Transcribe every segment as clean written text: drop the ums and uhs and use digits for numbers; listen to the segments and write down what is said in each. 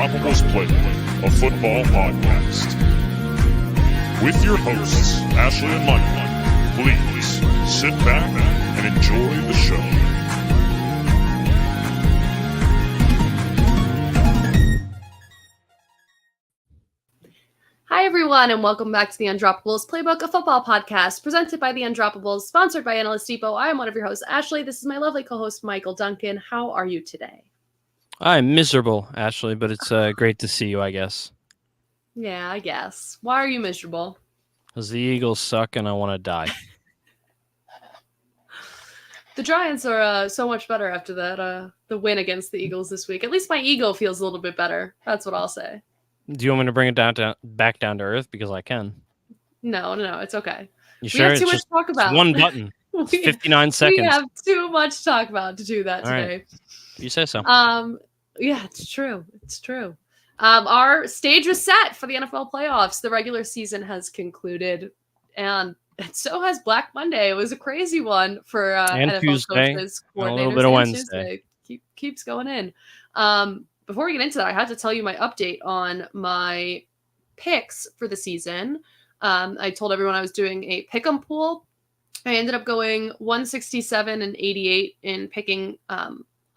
Undroppables Playbook, a football podcast. With your hosts, Ashley and Michael, please sit back and enjoy the show. Hi, everyone, and welcome back to the Undroppables Playbook, a football podcast presented by the Undroppables, sponsored by Analyst Depot. I am one of your hosts, Ashley. This is my lovely co-host, Michael Duncan. How are you today? I'm miserable, Ashley, but it's great to see you, I guess. Yeah, I guess. Why are you miserable? Because the Eagles suck and I want to die. The Giants are so much better after that, the win against the Eagles this week. At least my ego feels a little bit better. That's what I'll say. Do you want me to bring it back down to earth? Because I can. No, it's okay. You sure? We have too much to talk about. One button. 59 seconds. We have too much to talk about to do that today. Right. You say so. Yeah, it's true. It's true. Our stage was set for the NFL playoffs. The regular season has concluded, and so has Black Monday. It was a crazy one for NFL Tuesday, coaches, and coordinators, a little bit of and Wednesday. Tuesday. Keeps going in. Before we get into that, I had to tell you my update on my picks for the season. I told everyone I was doing a pick'em pool. I ended up going 167 and 88 in picking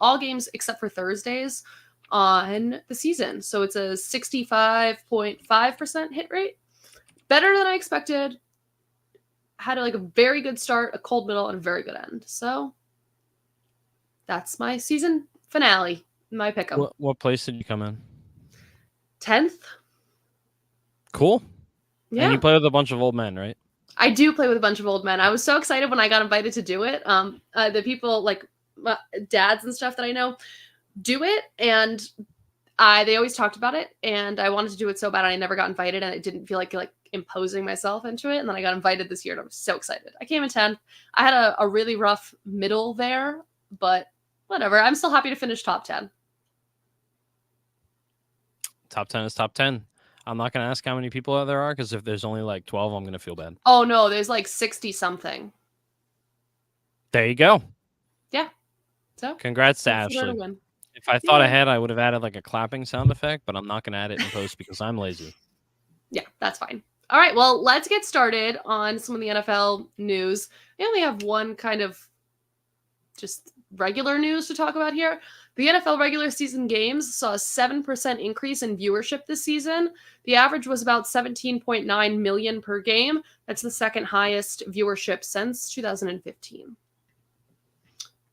all games except for Thursdays on the season. So it's a 65.5% hit rate. Better than I expected. Had a very good start, a cold middle, and a very good end. So that's my season finale. My pick'em. What place did you come in? 10th. Cool. Yeah. And you play with a bunch of old men, right? I do play with a bunch of old men. I was so excited when I got invited to do it. The people dads and stuff that I know do it, and they always talked about it, and I wanted to do it so bad, and I never got invited, and it didn't feel like imposing myself into it. And then I got invited this year, and I was so excited. I came in 10th. I had a really rough middle there, but whatever. I'm still happy to finish top 10. Top 10 is top 10. I'm not going to ask how many people there are, because if there's only 12, I'm going to feel bad. Oh, no, there's 60 something. There you go. Yeah. So congrats to Ashley. If I thought ahead, I would have added a clapping sound effect, but I'm not going to add it in post because I'm lazy. Yeah, that's fine. All right, well, let's get started on some of the NFL news. We only have one kind of just regular news to talk about here. The NFL regular season games saw a 7% increase in viewership this season. The average was about 17.9 million per game. That's the second highest viewership since 2015.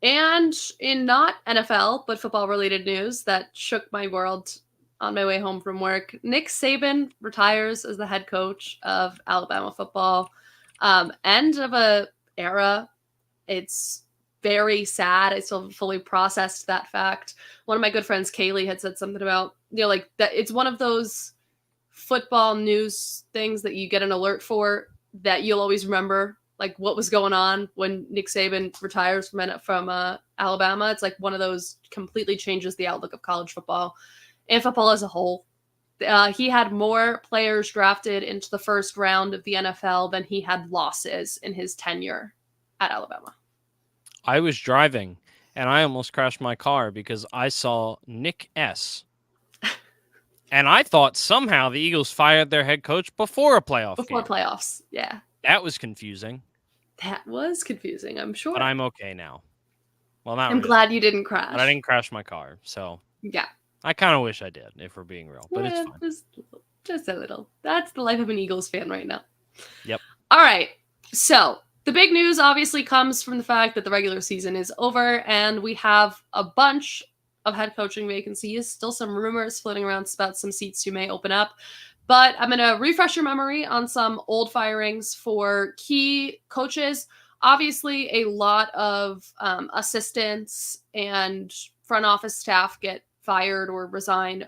And in not NFL, but football-related news that shook my world on my way home from work, Nick Saban retires as the head coach of Alabama football. End of a era. It's very sad. I still haven't fully processed that fact. One of my good friends, Kaylee, had said something about, that it's one of those football news things that you get an alert for that you'll always remember, what was going on when Nick Saban retires from Alabama. It's one of those completely changes the outlook of college football and football as a whole. He had more players drafted into the first round of the NFL than he had losses in his tenure at Alabama. I was driving, and I almost crashed my car because I saw Nick S. And I thought somehow the Eagles fired their head coach before a playoff game. Before playoffs, yeah. That was confusing. That was confusing, I'm sure. But I'm okay now. Well, not I'm really. glad you didn't crash. But I didn't crash my car, so. Yeah. I kind of wish I did, if we're being real. But it's fine. Just a little. That's the life of an Eagles fan right now. Yep. All right. So the big news obviously comes from the fact that the regular season is over, and we have a bunch of head coaching vacancies. Still some rumors floating around about some seats who may open up. But I'm going to refresh your memory on some old firings for key coaches. Obviously, a lot of assistants and front office staff get fired or resign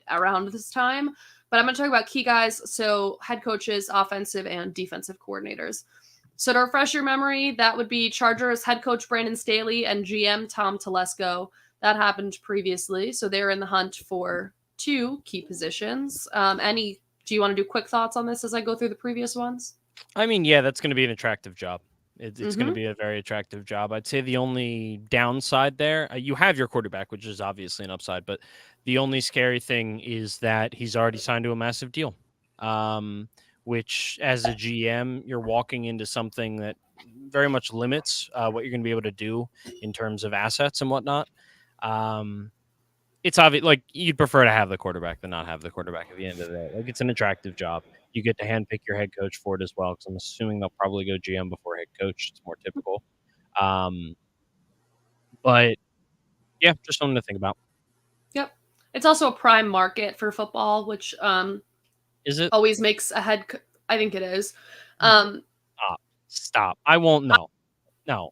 around this time. But I'm going to talk about key guys, so head coaches, offensive and defensive coordinators. So to refresh your memory, that would be Chargers head coach Brandon Staley and GM Tom Telesco. That happened previously, so they're in the hunt for two key positions. Do you want to do quick thoughts on this as I go through the previous ones? I mean, yeah, that's going to be an attractive job. It's going to be a very attractive job. I'd say the only downside there, you have your quarterback, which is obviously an upside, but the only scary thing is that he's already signed to a massive deal, which as a GM, you're walking into something that very much limits what you're going to be able to do in terms of assets and whatnot. It's obvious, like you'd prefer to have the quarterback than not have the quarterback at the end of the day. Like it's an attractive job. You get to handpick your head coach for it as well, because I'm assuming they'll probably go GM before head coach. It's more typical. But yeah, just something to think about. Yep. It's also a prime market for football, which Is it? always makes I think it is. Stop. I won't. No. No.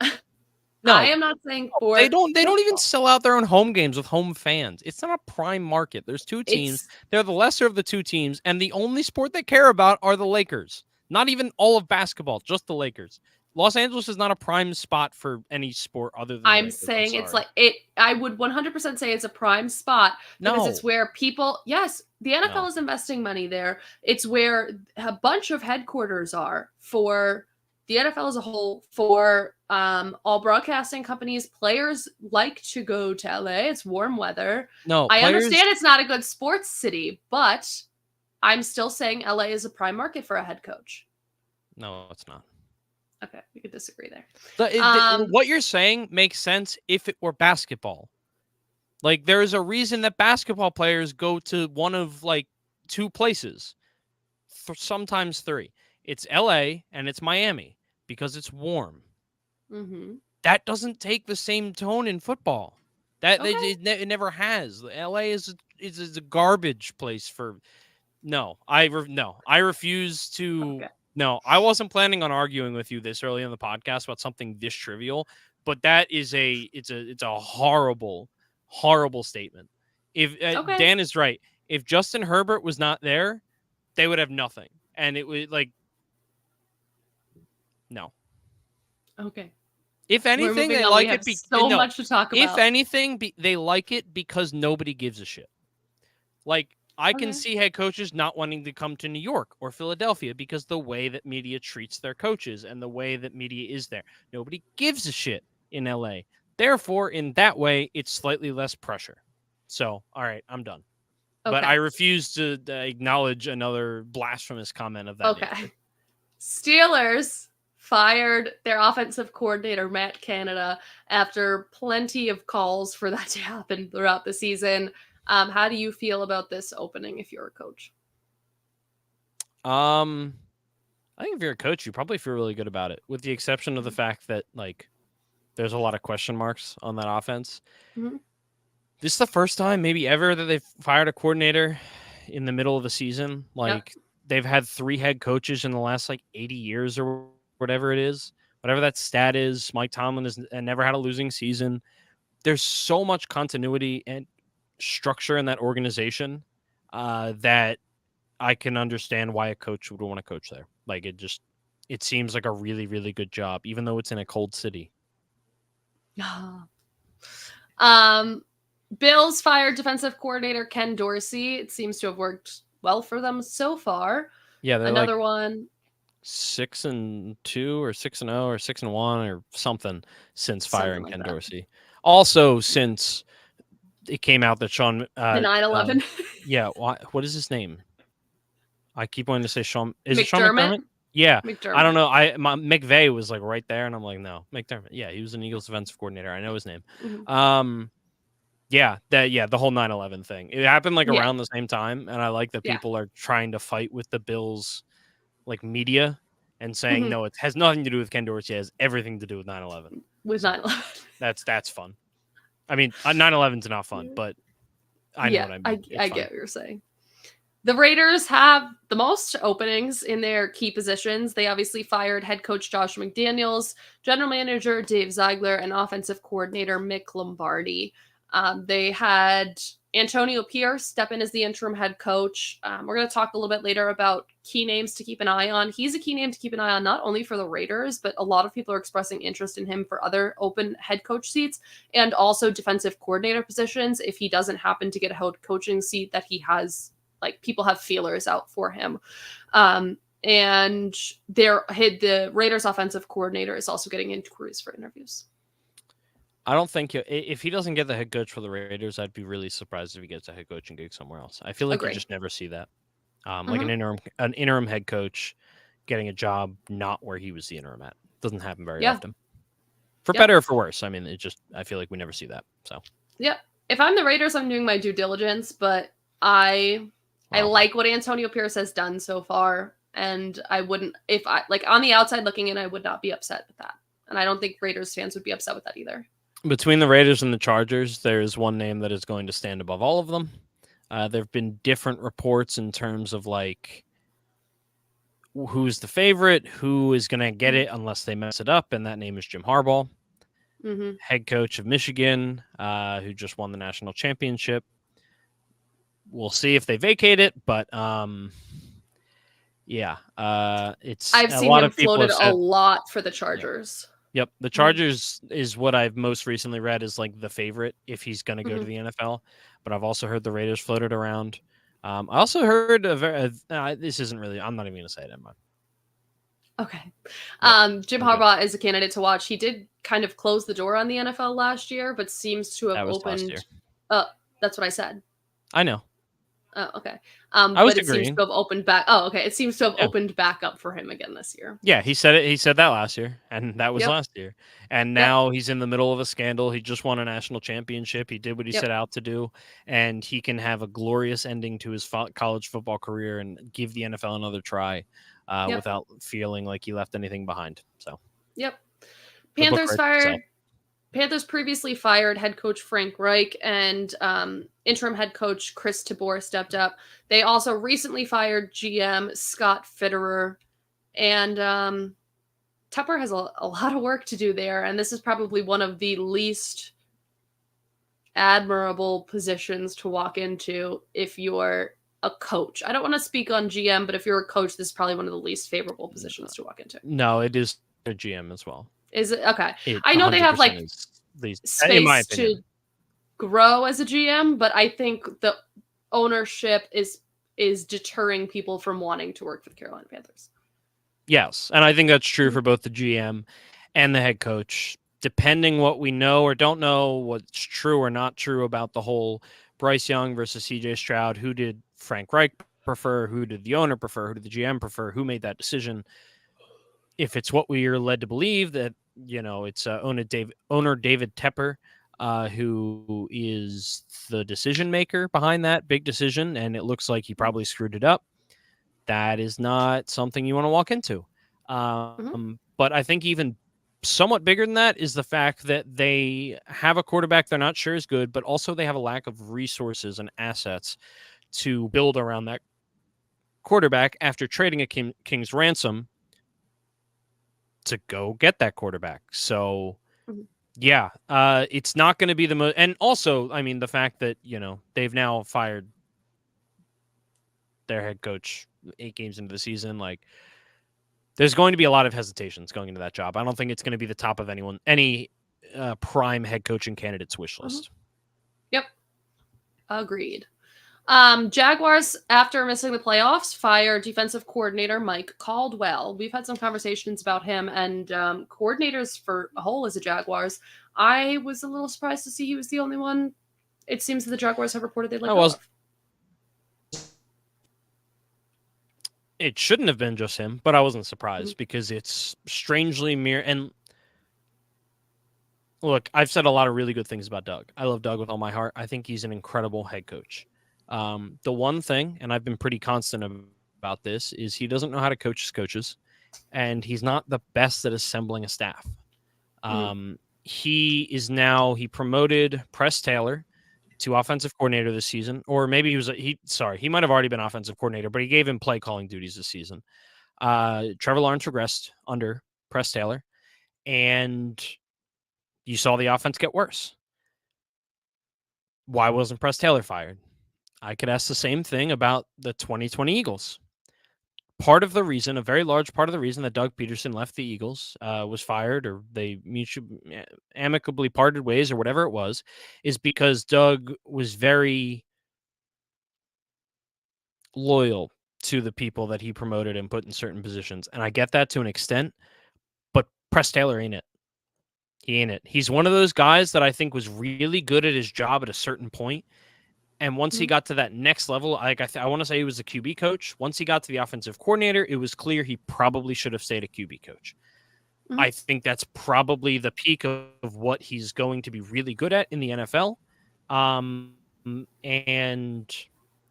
I am not saying for They don't even sell out their own home games with home fans. It's not a prime market. There's two teams. They're the lesser of the two teams, and the only sport they care about are the Lakers. Not even all of basketball, just the Lakers. Los Angeles is not a prime spot for any sport other than I'm saying it's like it. I would 100% say it's a prime spot because it's where people. Yes, the NFL is investing money there. It's where a bunch of headquarters are for the NFL as a whole, for all broadcasting companies. Players like to go to LA. It's warm weather. I understand it's not a good sports city, but I'm still saying LA is a prime market for a head coach. No, it's not. Okay, we could disagree there. What you're saying makes sense if it were basketball. Like there is a reason that basketball players go to one of like two places, sometimes three. It's LA and it's Miami because it's warm. Mm-hmm. That doesn't take the same tone in football. It never has. LA is a garbage place for. No, I refuse to. Okay. No, I wasn't planning on arguing with you this early in the podcast about something this trivial, but that is it's a horrible, horrible statement. If Dan is right, if Justin Herbert was not there, they would have nothing, and it would like no. Okay. If anything, they like it. Much to talk about. If anything, they like it because nobody gives a shit. Like I can see head coaches not wanting to come to New York or Philadelphia because the way that media treats their coaches and the way that media is there. Nobody gives a shit in LA. Therefore, in that way, it's slightly less pressure. So, all right, I'm done. Okay. But I refuse to acknowledge another blasphemous comment of that nature. Steelers fired their offensive coordinator, Matt Canada, after plenty of calls for that to happen throughout the season. How do you feel about this opening if you're a coach? I think if you're a coach, you probably feel really good about it, with the exception of the fact that like there's a lot of question marks on that offense. Mm-hmm. This is the first time maybe ever that they've fired a coordinator in the middle of the season. Like they've had 3 head coaches in the last like 80 years or whatever it is, whatever that stat is. Mike Tomlin has never had a losing season. There's so much continuity and structure in that organization that I can understand why a coach would want to coach there. Like it seems like a really, really good job, even though it's in a cold city. Bills fired defensive coordinator Ken Dorsey. It seems to have worked well for them so far. Yeah, another one 6-2 or 6-0 or 6-1 or something since firing Ken Dorsey. Also, since it came out that Sean the 9/11. Yeah, what is his name? I keep wanting to say Sean. Is McDermott? It Sean McDermott? Yeah, McDermott. I don't know. McVay was like right there, and I'm like, no, McDermott. Yeah, he was an Eagles defensive coordinator. I know his name. Mm-hmm. The whole 9/11 thing. It happened like around the same time, and I like that people are trying to fight with the Bills, like media, and saying no, it has nothing to do with Ken Dorsey. It has everything to do with 9/11. With 9/11. That's fun. I mean, 9/11's not fun, but I know what I mean. I get what you're saying. The Raiders have the most openings in their key positions. They obviously fired head coach Josh McDaniels, general manager Dave Ziegler, and offensive coordinator Mick Lombardi. They had Antonio Pierce step in as the interim head coach. We're going to talk a little bit later about key names to keep an eye on. He's a key name to keep an eye on, not only for the Raiders, but a lot of people are expressing interest in him for other open head coach seats and also defensive coordinator positions. If he doesn't happen to get a head coaching seat that he has, like people have feelers out for him. and the Raiders offensive coordinator is also getting inquiries for interviews. I don't think if he doesn't get the head coach for the Raiders, I'd be really surprised if he gets a head coaching gig somewhere else. I feel like you just never see that. Like an interim head coach getting a job not where he was the interim at. Doesn't happen very often. For better or for worse. I mean, I feel like we never see that. So yeah, if I'm the Raiders, I'm doing my due diligence, but I like what Antonio Pierce has done so far, and I wouldn't, if I like on the outside looking in, I would not be upset with that, and I don't think Raiders fans would be upset with that either. Between the Raiders and the Chargers, there is one name that is going to stand above all of them. There have been different reports in terms of like who's the favorite, who is going to get it unless they mess it up, and that name is Jim Harbaugh, head coach of Michigan, who just won the national championship. We'll see if they vacate it, but yeah, it's. I've seen him floated a lot for the Chargers. Yep, the Chargers is what I've most recently read is like the favorite if he's going to go to the NFL. But I've also heard the Raiders floated around. I also heard this isn't really. I'm not even going to say it. Anymore. Okay. Jim Harbaugh is a candidate to watch. He did kind of close the door on the NFL last year, but seems to have opened. That's what I said. I know. Oh, okay. But it seems to have opened back. Oh, okay. It seems to have opened back up for him again this year. Yeah, he said it. He said that last year, and that was last year. And now he's in the middle of a scandal. He just won a national championship. He did what he set out to do, and he can have a glorious ending to his college football career and give the NFL another try without feeling like he left anything behind. So, Panthers previously fired head coach Frank Reich, and interim head coach Chris Tabor stepped up. They also recently fired GM Scott Fitterer, and Tepper has a lot of work to do there, and this is probably one of the least admirable positions to walk into if you're a coach. I don't want to speak on GM, but if you're a coach, this is probably one of the least favorable positions to walk into. No, it is a GM as well. Is it? Okay. I know they have like space to grow as a GM, but I think the ownership is deterring people from wanting to work for the Carolina Panthers. Yes, and I think that's true for both the GM and the head coach. Depending what we know or don't know, what's true or not true about the whole Bryce Young versus CJ Stroud, who did Frank Reich prefer, who did the owner prefer, who did the GM prefer, who made that decision. If it's what we are led to believe that, it's owner David Tepper, who is the decision maker behind that big decision, and it looks like he probably screwed it up. That is not something you want to walk into. But I think even somewhat bigger than that is the fact that they have a quarterback they're not sure is good, but also they have a lack of resources and assets to build around that quarterback after trading a king's ransom to go get that quarterback. So, it's not going to be the most. And also, I mean, the fact that, they've now fired their head coach 8 games into the season, like, there's going to be a lot of hesitations going into that job. I don't think it's going to be the top of any prime head coaching candidate's wish list. Yep. Agreed. Jaguars, after missing the playoffs, fired defensive coordinator Mike Caldwell. We've had some conversations about him and coordinators for a whole as the Jaguars. I was a little surprised to see he was the only one. It seems that the Jaguars have reported they'd let go of. It shouldn't have been just him, but I wasn't surprised because it's strangely and look, I've said a lot of really good things about Doug. I love Doug with all my heart. I think he's an incredible head coach. The one thing, and I've been pretty constant about this, is he doesn't know how to coach his coaches, and he's not the best at assembling a staff. He promoted Press Taylor to offensive coordinator this season, or maybe he might have already been offensive coordinator, but he gave him play calling duties this season. Trevor Lawrence regressed under Press Taylor, and you saw the offense get worse. Why wasn't Press Taylor fired? I could ask the same thing about the 2020 Eagles. A very large part of the reason that Doug Peterson left the Eagles, was fired, or they amicably parted ways, or whatever it was, is because Doug was very loyal to the people that he promoted and put in certain positions. And I get that to an extent, but Press Taylor ain't it. He ain't it. He's one of those guys that I think was really good at his job at a certain point. And once he got to that next level, like I want to say he was a QB coach. Once he got to the offensive coordinator, it was clear he probably should have stayed a QB coach. I think that's probably the peak of what he's going to be really good at in the NFL. And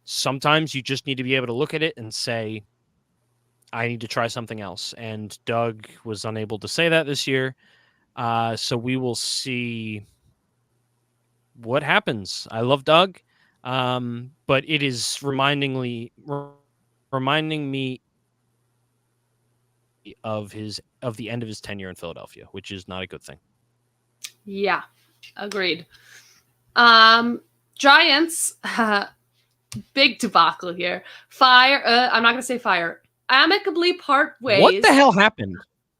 sometimes you just need to be able to look at it and say, I need to try something else. And Doug was unable to say that this year. So we will see what happens. I love Doug, but it is reminding me of the end of his tenure in Philadelphia, which is not a good thing. Yeah, agreed. Giants, big debacle here. I'm not going to say fire. Amicably part ways. What the hell happened?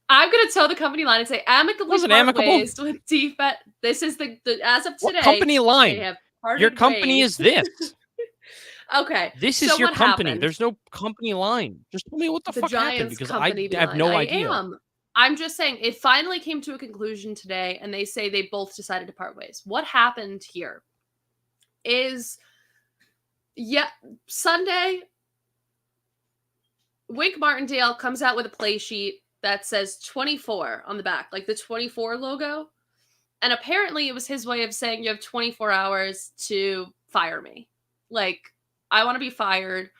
I'm going to toe the company line and say amicably part ways with defense. This is the as of today. What company line? Your company ways. is this. Okay. This is your company. Happened? There's no company line. Just tell me what the fuck Giants happened, because I have no idea. I'm just saying it finally came to a conclusion today, and they say they both decided to part ways. What happened here is, Sunday, Wink Martindale comes out with a play sheet that says 24 on the back, like the 24 logo. And apparently it was his way of saying you have 24 hours to fire me. Like, I want to be fired.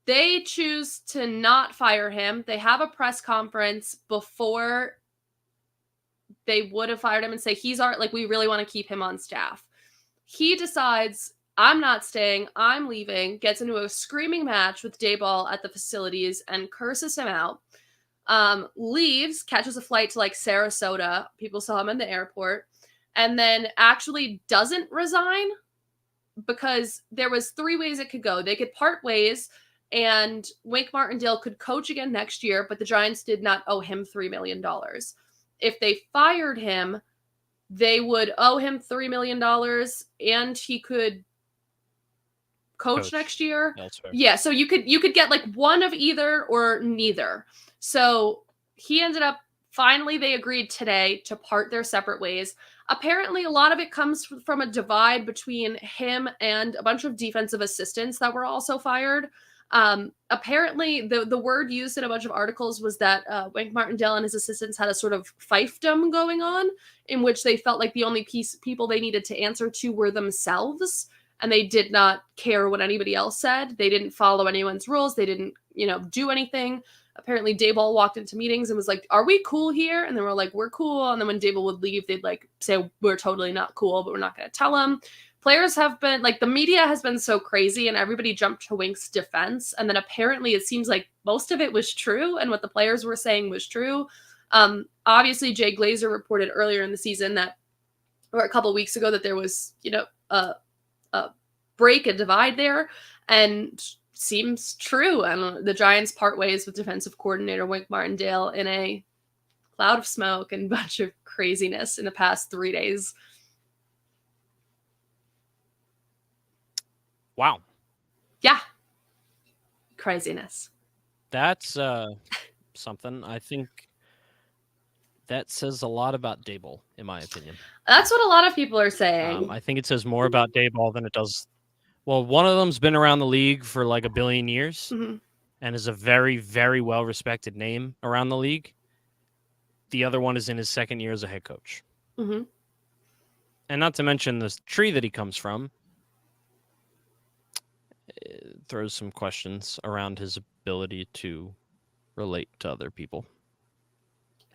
They choose to not fire him. They have a press conference before they would have fired him and say, we really want to keep him on staff. He decides, I'm not staying, I'm leaving, gets into a screaming match with Daboll at the facilities and curses him out. Leaves, catches a flight to like Sarasota. People saw him in the airport, and then actually doesn't resign because there was 3 ways it could go. They could part ways and Wink Martindale could coach again next year, but the Giants did not owe him $3 million. If they fired him, they would owe him $3 million and he could coach next year. Elsewhere. Yeah, so you could get like one of either or neither. So he ended up, finally they agreed today to part their separate ways. Apparently a lot of it comes from a divide between him and a bunch of defensive assistants that were also fired. Apparently the word used in a bunch of articles was that Wink Martindale and his assistants had a sort of fiefdom going on, in which they felt like the only people they needed to answer to were themselves, and they did not care what anybody else said. They didn't follow anyone's rules. They didn't, do anything. Apparently Daboll walked into meetings and was like, are we cool here? And they were like, we're cool. And then when Daboll would leave, they'd like say, we're totally not cool, but we're not going to tell him. Players have been, like, the media has been so crazy and everybody jumped to Wink's defense. And then apparently it seems like most of it was true and what the players were saying was true. Obviously Jay Glazer reported earlier in the season or a couple weeks ago, that there was, a break, a divide there, and seems true. And the Giants part ways with defensive coordinator Wink Martindale in a cloud of smoke and bunch of craziness in the past 3 days. Wow. Yeah. Craziness. That's something. I think that says a lot about Daboll, in my opinion. That's what a lot of people are saying. I think it says more about Daboll than it does. Well, one of them's been around the league for like 1 billion years and is a very, very well-respected name around the league. The other one is in his 2nd year as a head coach. Mm-hmm. And not to mention the tree that he comes from. It throws some questions around his ability to relate to other people.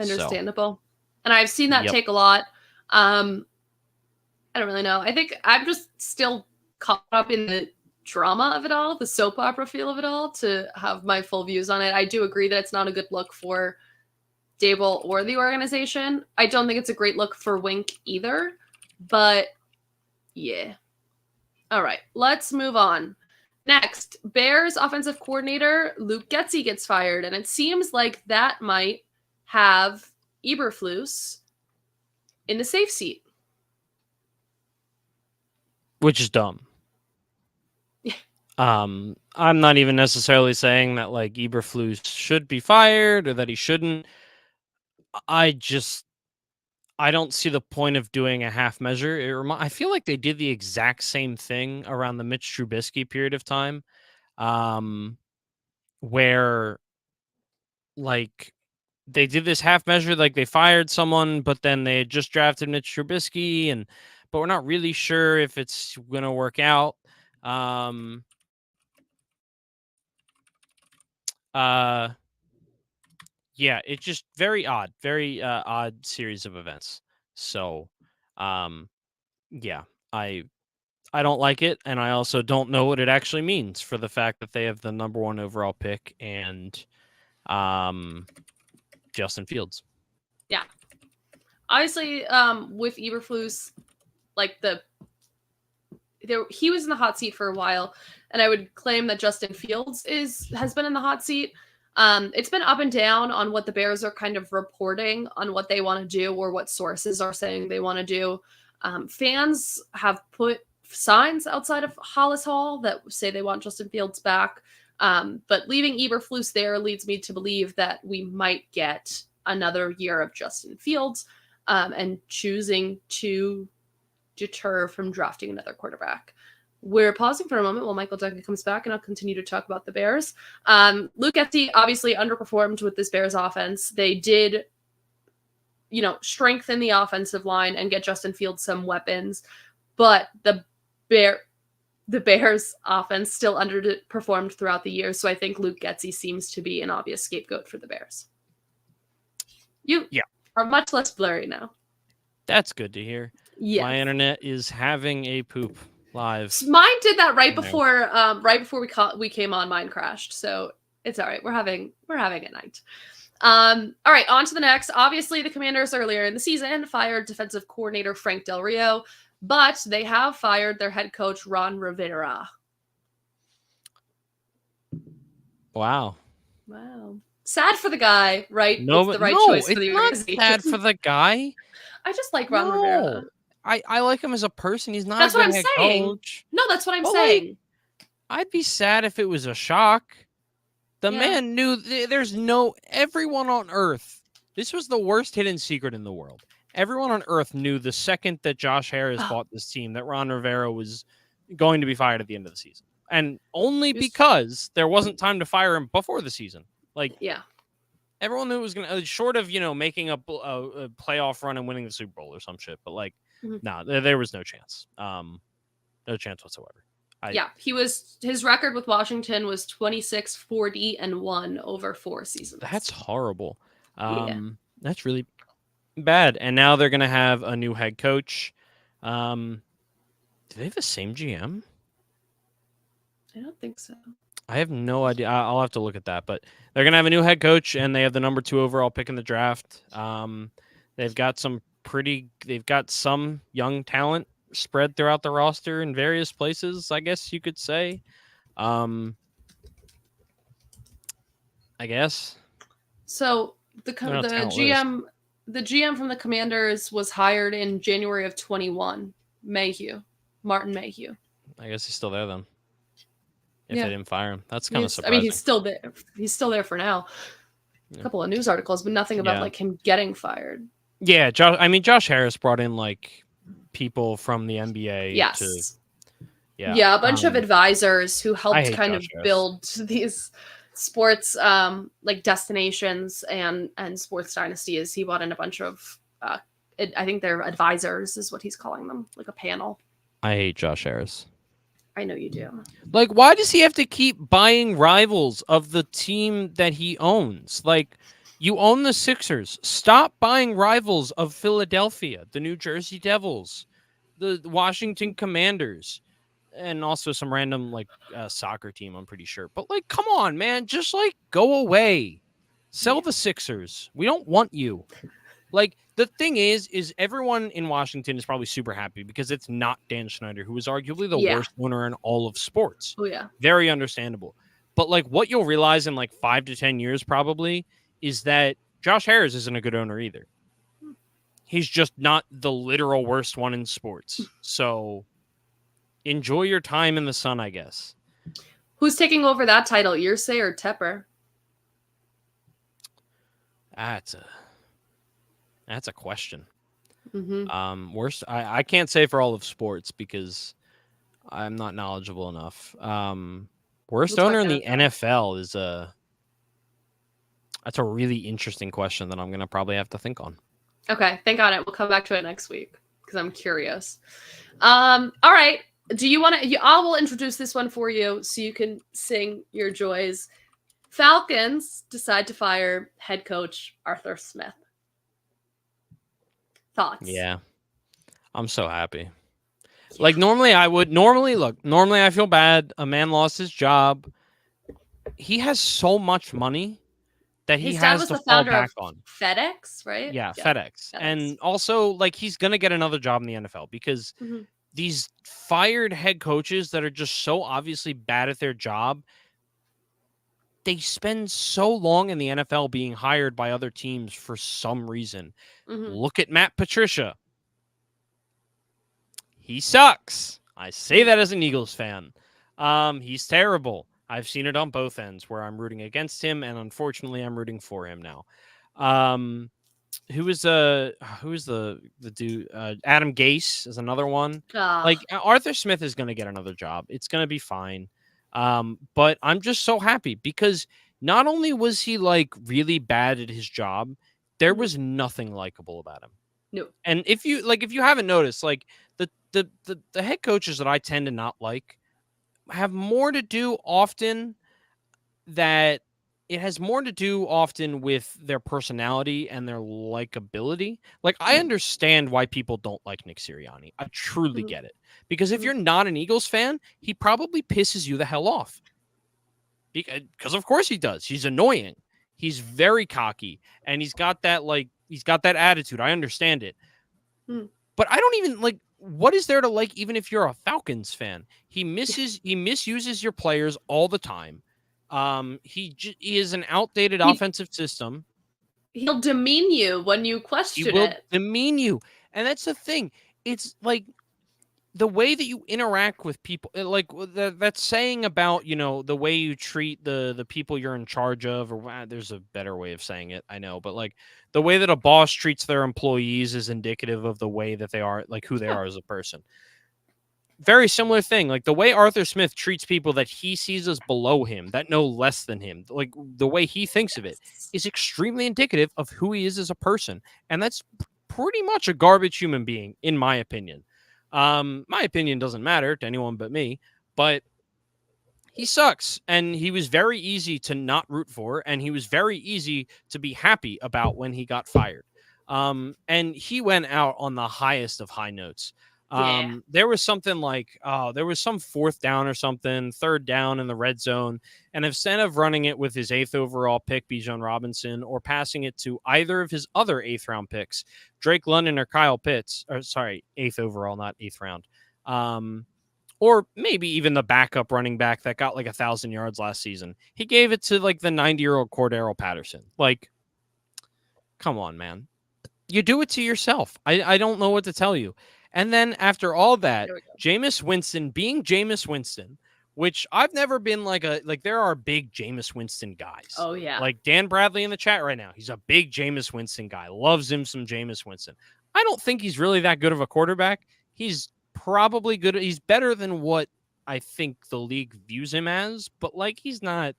Understandable. And I've seen that take a lot. I don't really know. I think I'm just still caught up in the drama of it all, the soap opera feel of it all, to have my full views on it. I do agree that it's not a good look for Daboll or the organization. I don't think it's a great look for Wink either, but yeah. All right, let's move on. Next, Bears offensive coordinator Luke Getsy gets fired, and it seems like that might have Eberflus in the safe seat. Which is dumb. I'm not even necessarily saying that like Eberflus should be fired or that he shouldn't. I don't see the point of doing a half measure. I feel like they did the exact same thing around the Mitch Trubisky period of time, where like they did this half measure, like they fired someone, but then they had just drafted Mitch Trubisky, but we're not really sure if it's gonna work out. Yeah, it's just very odd, very odd series of events. So, yeah, I don't like it, and I also don't know what it actually means for the fact that they have the number 1 overall pick and Justin Fields. Yeah. Obviously, with Eberflus, like he was in the hot seat for a while, and I would claim that Justin Fields has been in the hot seat. It's been up and down on what the Bears are kind of reporting on what they want to do or what sources are saying they want to do. Fans have put signs outside of Hollis Hall that say they want Justin Fields back. But leaving Eberflus there leads me to believe that we might get another year of Justin Fields, and choosing to deter from drafting another quarterback. We're pausing for a moment while Michael Duncan comes back, and I'll continue to talk about the Bears. Luke Getsy obviously underperformed with this Bears offense. They did, strengthen the offensive line and get Justin Fields some weapons, but the Bears offense still underperformed throughout the year. So I think Luke Getsy seems to be an obvious scapegoat for the Bears. You are much less blurry now. That's good to hear. Yes. My internet is having a poop live. Mine did that right before we came on. Mine crashed, so it's all right. We're having a night. All right, on to the next. Obviously, the Commanders earlier in the season fired defensive coordinator Frank Del Rio, but they have fired their head coach Ron Rivera. Wow. Sad for the guy, right? No, it's the right no, choice for the it's not organization. sad for the guy. I just like Ron Rivera. I like him as a person. He's not That's a what good I'm head saying. coach. No, that's what I'm saying. I'd be sad if it was a shock. The man knew everyone on earth. This was the worst hidden secret in the world. Everyone on earth knew the second that Josh Harris bought this team that Ron Rivera was going to be fired at the end of the season. And only because there wasn't time to fire him before the season. Everyone knew it was going to, short of, making a playoff run and winning the Super Bowl or some shit. But there was no chance. No chance whatsoever. His record with Washington was 26-40-1 over 4 seasons. That's horrible. That's really bad. And now they're going to have a new head coach. Do they have the same GM? I don't think so. I have no idea. I'll have to look at that. But they're going to have a new head coach, and they have the number 2 overall pick in the draft. They've got some young talent spread throughout the roster in various places, I guess you could say. I guess. So the GM from the Commanders was hired in January of 21. Martin Mayhew. I guess he's still there then. If they didn't fire him, that's kind of surprising. I mean, he's still there. He's still there for now. A couple of news articles, but nothing about him getting fired. Yeah, Josh Harris brought in people from the NBA. Yes. A bunch of advisors who helped kind of build these sports destinations and sports dynasties. He brought in a bunch of I think they're advisors is what he's calling them, like a panel. I hate Josh Harris. I know you do. Why does he have to keep buying rivals of the team that he owns? You own the Sixers. Stop buying rivals of Philadelphia, the New Jersey Devils, the Washington Commanders, and also some random soccer team, I'm pretty sure. But come on, man, just go away. Sell the Sixers. We don't want you. The thing is everyone in Washington is probably super happy because it's not Dan Snyder, who is arguably the worst owner in all of sports. Oh yeah. Very understandable. But what you'll realize in 5 to 10 years probably is that Josh Harris isn't a good owner either. He's just not the literal worst one in sports. So enjoy your time in the sun, I guess. Who's taking over that title, Irsay or Tepper? That's a question. Mm-hmm. I can't say for all of sports because I'm not knowledgeable enough. Worst We'll talk owner in the NFL. NFL is that's a really interesting question that I'm gonna probably have to think on. Okay, think on it. We'll come back to it next week because I'm curious. All right. Do you want to? I will introduce this one for you so you can sing your joys. Falcons decide to fire head coach Arthur Smith. Thoughts? Yeah, I'm so happy. Yeah. Like normally I feel bad. A man lost his job. He has so much money that he His dad has was to the fall founder of back on. FedEx, right? Yeah, FedEx. FedEx. And also like he's going to get another job in the NFL because these fired head coaches that are just so obviously bad at their job, they spend so long in the NFL being hired by other teams for some reason. Look at Matt Patricia. He sucks. I say that as an Eagles fan. He's terrible. I've seen it on both ends where I'm rooting against him, and unfortunately, I'm rooting for him now. Who is the dude? Adam Gase is another one. Like Arthur Smith is going to get another job. It's going to be fine. But I'm just so happy because not only was he like really bad at his job, there was nothing likable about him. No. And if you haven't noticed, like the head coaches that I tend to not like have more to do often that it has more to do often with their personality and their likability. Like I understand why people don't like Nick Sirianni. I truly get it. Because if you're not an Eagles fan, he probably pisses you the hell off. Because of course he does. He's annoying. He's very cocky and he's got that attitude. I understand it. But I don't even like what is there to like even if you're a Falcons fan? He misuses your players all the time. He is an outdated offensive system. He'll demean you when you question it. He will demean you. And that's the thing. It's like the way that you interact with people, like that saying about, the way you treat the people you're in charge of, or there's a better way of saying it, I know, but like the way that a boss treats their employees is indicative of the way that they are, like who they are as a person. Very similar thing. Like the way Arthur Smith treats people that he sees as below him, that know less than him, like the way he thinks of it is extremely indicative of who he is as a person. And that's pretty much a garbage human being, in my opinion. My opinion doesn't matter to anyone but me, but he sucks. And he was very easy to not root for. And he was very easy to be happy about when he got fired. And he went out on the highest of high notes. There was something like, there was some fourth down or something, third down in the red zone. And instead of running it with his 8th overall pick, Bijan Robinson, or passing it to either of his other 8th round picks, Drake London or Kyle Pitts, 8th overall, not 8th round. Or maybe even the backup running back that got like 1,000 yards last season. He gave it to like the 90-year-old Cordero Patterson. Like, come on, man. You do it to yourself. I don't know what to tell you. And then after all that, Jameis Winston being Jameis Winston, which I've never been there are big Jameis Winston guys. Oh, yeah. Like Dan Bradley in the chat right now. He's a big Jameis Winston guy. Loves him some Jameis Winston. I don't think he's really that good of a quarterback. He's probably good. He's better than what I think the league views him as, but like he's not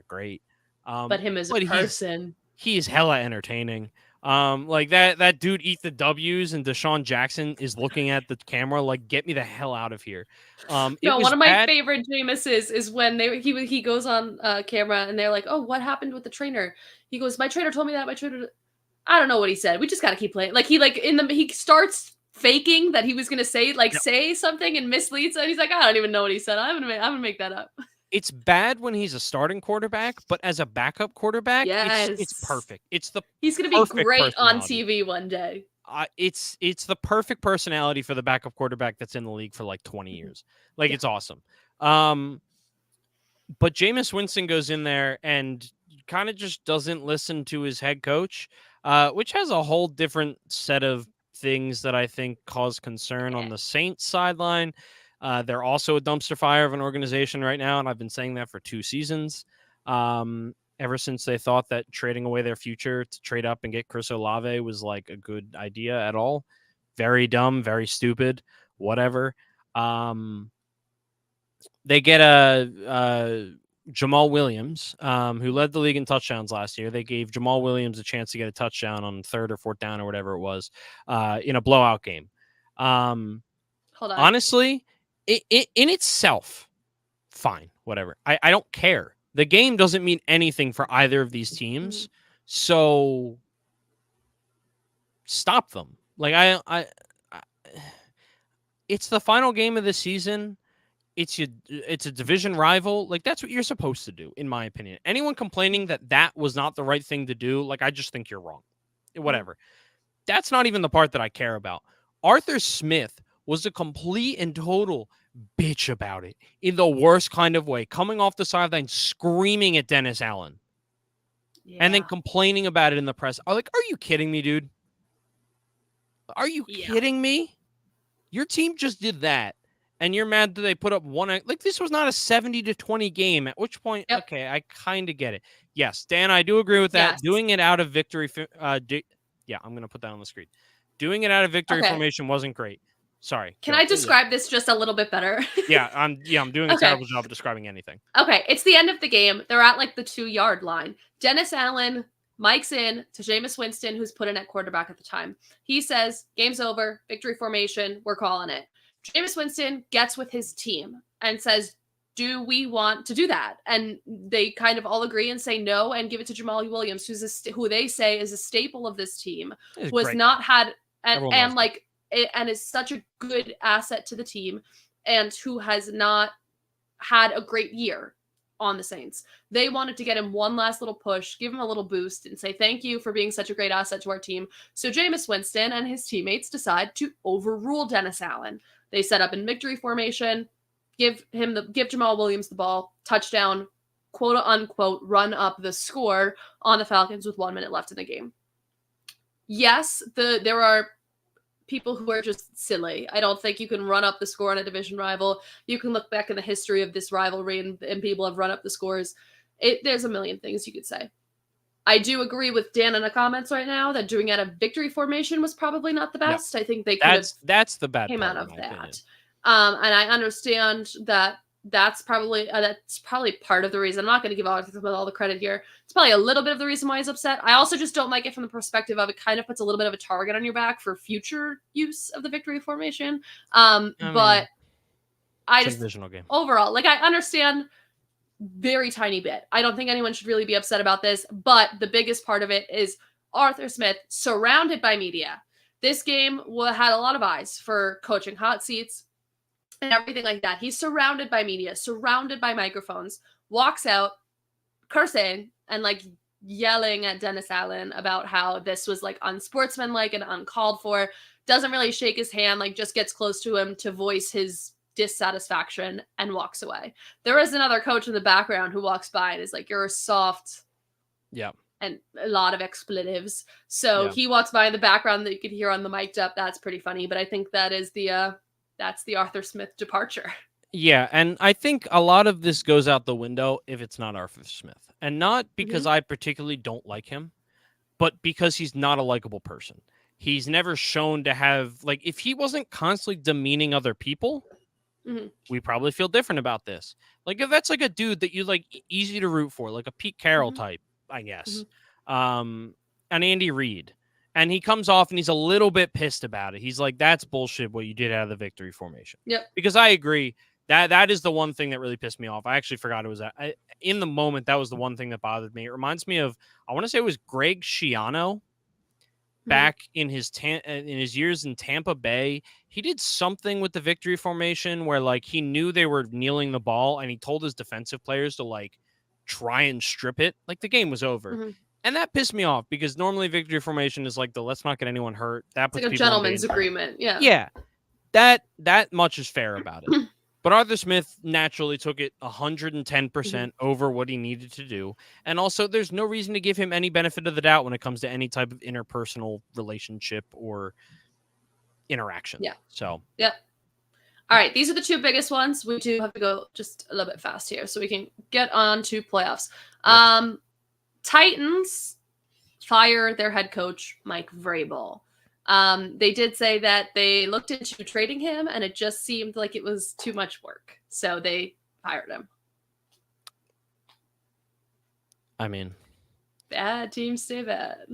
great. But him as a person. He's hella entertaining. Like that dude eat the W's and Deshaun Jackson is looking at the camera like, get me the hell out of here. One of my favorite Jameis's is when he goes on camera and they're like, oh, what happened with the trainer? He goes, my trainer told me that. I don't know what he said. We just got to keep playing. Like he starts faking that he was going to say something and misleads. And he's like, I don't even know what he said. I'm going to make that up. It's bad when he's a starting quarterback, but as a backup quarterback, it's perfect. He's going to be great on TV one day. It's the perfect personality for the backup quarterback that's in the league for like 20 years. Like it's awesome. But Jameis Winston goes in there and kind of just doesn't listen to his head coach, which has a whole different set of things that I think cause concern on the Saints sideline. They're also a dumpster fire of an organization right now, and I've been saying that for 2 seasons. Ever since they thought that trading away their future to trade up and get Chris Olave was like a good idea at all. Very dumb, very stupid, whatever. They get a Jamal Williams, who led the league in touchdowns last year. They gave Jamal Williams a chance to get a touchdown on 3rd or 4th down or whatever it was in a blowout game. Hold on. Honestly, it in itself, fine, whatever. I don't care. The game doesn't mean anything for either of these teams, so stop them. Like I it's the final game of the season. It's a division rival. Like, that's what you're supposed to do, in my opinion. Anyone complaining that was not the right thing to do, like, I just think you're wrong. Whatever. That's not even the part that I care about. Arthur Smith was a complete and total bitch about it in the worst kind of way, coming off the sideline screaming at Dennis Allen. Yeah. And then complaining about it in the press. I'm like, are you kidding me, dude? Are you kidding me? Your team just did that. And you're mad that they put up one. Like, this was not a 70-20 game. At which point, okay, I kind of get it. Yes, Dan, I do agree with that. Yes. Doing it out of victory. I'm going to put that on the screen. Doing it out of victory formation wasn't great. Sorry. Can I describe this just a little bit better? I'm doing a terrible job of describing anything. Okay, it's the end of the game. They're at like the 2-yard line. Dennis Allen mics in to Jameis Winston, who's put in at quarterback at the time. He says, game's over, victory formation, we're calling it. Jameis Winston gets with his team and says, do we want to do that? And they kind of all agree and say no and give it to Jamal Williams, who they say is a staple of this team, who has not had and is such a good asset to the team and who has not had a great year on the Saints. They wanted to get him one last little push, give him a little boost, and say thank you for being such a great asset to our team. So Jameis Winston and his teammates decide to overrule Dennis Allen. They set up in victory formation, give Jamal Williams the ball, touchdown, quote unquote, run up the score on the Falcons with 1 minute left in the game. Yes, there are people who are just silly. I don't think you can run up the score on a division rival. You can look back in the history of this rivalry and people have run up the scores. There's a million things you could say. I do agree with Dan in the comments right now that doing out of victory formation was probably not the best. Yep. I think they could have that's the bad came part out of that. And I understand that that's probably part of the reason. I'm not going to give all the credit here. It's probably a little bit of the reason why he's upset. I also just don't like it from the perspective of it kind of puts a little bit of a target on your back for future use of the victory formation. But I just divisional game overall, like, I understand very tiny bit. I don't think anyone should really be upset about this, but the biggest part of it is Arthur Smith surrounded by media. This game had a lot of eyes for coaching hot seats and everything like that. He's surrounded by media, surrounded by microphones, walks out cursing and like yelling at Dennis Allen about how this was like unsportsmanlike and uncalled for, doesn't really shake his hand, like just gets close to him to voice his dissatisfaction and walks away. There is another coach in the background who walks by and is like, you're a soft. Yeah. And a lot of expletives. So he walks by in the background that you could hear on the mic'd up. That's pretty funny. But I think that is that's the Arthur Smith departure. Yeah, and I think a lot of this goes out the window if it's not Arthur Smith. And not because I particularly don't like him, but because he's not a likable person. He's never shown to have, like, if he wasn't constantly demeaning other people, we probably feel different about this. Like, if that's like a dude that you like easy to root for, like a Pete Carroll type, I guess, and Andy Reid, and he comes off and he's a little bit pissed about it. He's like, that's bullshit what you did out of the victory formation. Yep. Because I agree that is the one thing that really pissed me off. I actually forgot it was that. In the moment, that was the one thing that bothered me. It reminds me of, I want to say it was Greg Schiano back in his years in Tampa Bay. He did something with the victory formation where like he knew they were kneeling the ball and he told his defensive players to like try and strip it. Like the game was over. And that pissed me off because normally victory formation is like the let's not get anyone hurt. That puts like a gentleman's agreement. Yeah. Yeah. That much is fair about it. But Arthur Smith naturally took it 110% over what he needed to do. And also, there's no reason to give him any benefit of the doubt when it comes to any type of interpersonal relationship or interaction. Yeah. So. Yep. All right, these are the two biggest ones. We do have to go just a little bit fast here so we can get on to playoffs. Yep. Titans fire their head coach, Mike Vrabel. They did say that they looked into trading him and it just seemed like it was too much work. So they fired him. I mean, bad teams stay bad.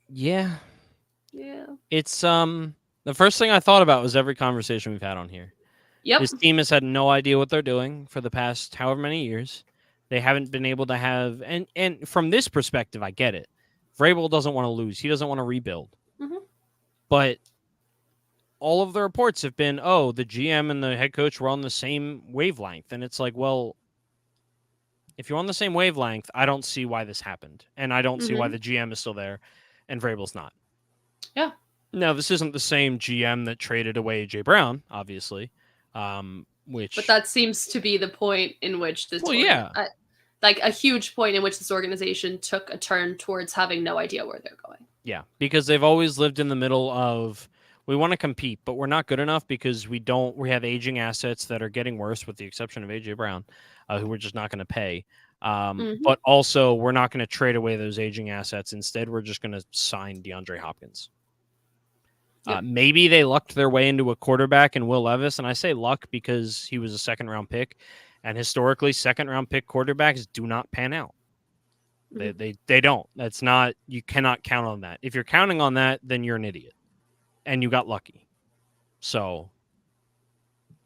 Yeah. Yeah. It's the first thing I thought about was every conversation we've had on here. Yep. This team has had no idea what they're doing for the past however many years. They haven't been able to have and from this perspective, I get it. Vrabel doesn't want to lose. He doesn't want to rebuild. Mm-hmm. But all of the reports have been, oh, the GM and the head coach were on the same wavelength. And it's like, well, if you're on the same wavelength, I don't see why this happened. And I don't see why the GM is still there and Vrabel's not. Yeah. Now, this isn't the same GM that traded away AJ Brown, obviously. But that seems to be the point in which this like a huge point in which this organization took a turn towards having no idea where they're going. Yeah, because they've always lived in the middle of, we want to compete, but we're not good enough because we have aging assets that are getting worse with the exception of AJ Brown, who we're just not going to pay. But also we're not going to trade away those aging assets. Instead, we're just going to sign DeAndre Hopkins. Yep. Maybe they lucked their way into a quarterback in Will Levis, and I say luck because he was a second-round pick, and historically, second-round pick quarterbacks do not pan out. They don't. That's not. You cannot count on that. If you're counting on that, then you're an idiot, and you got lucky. So,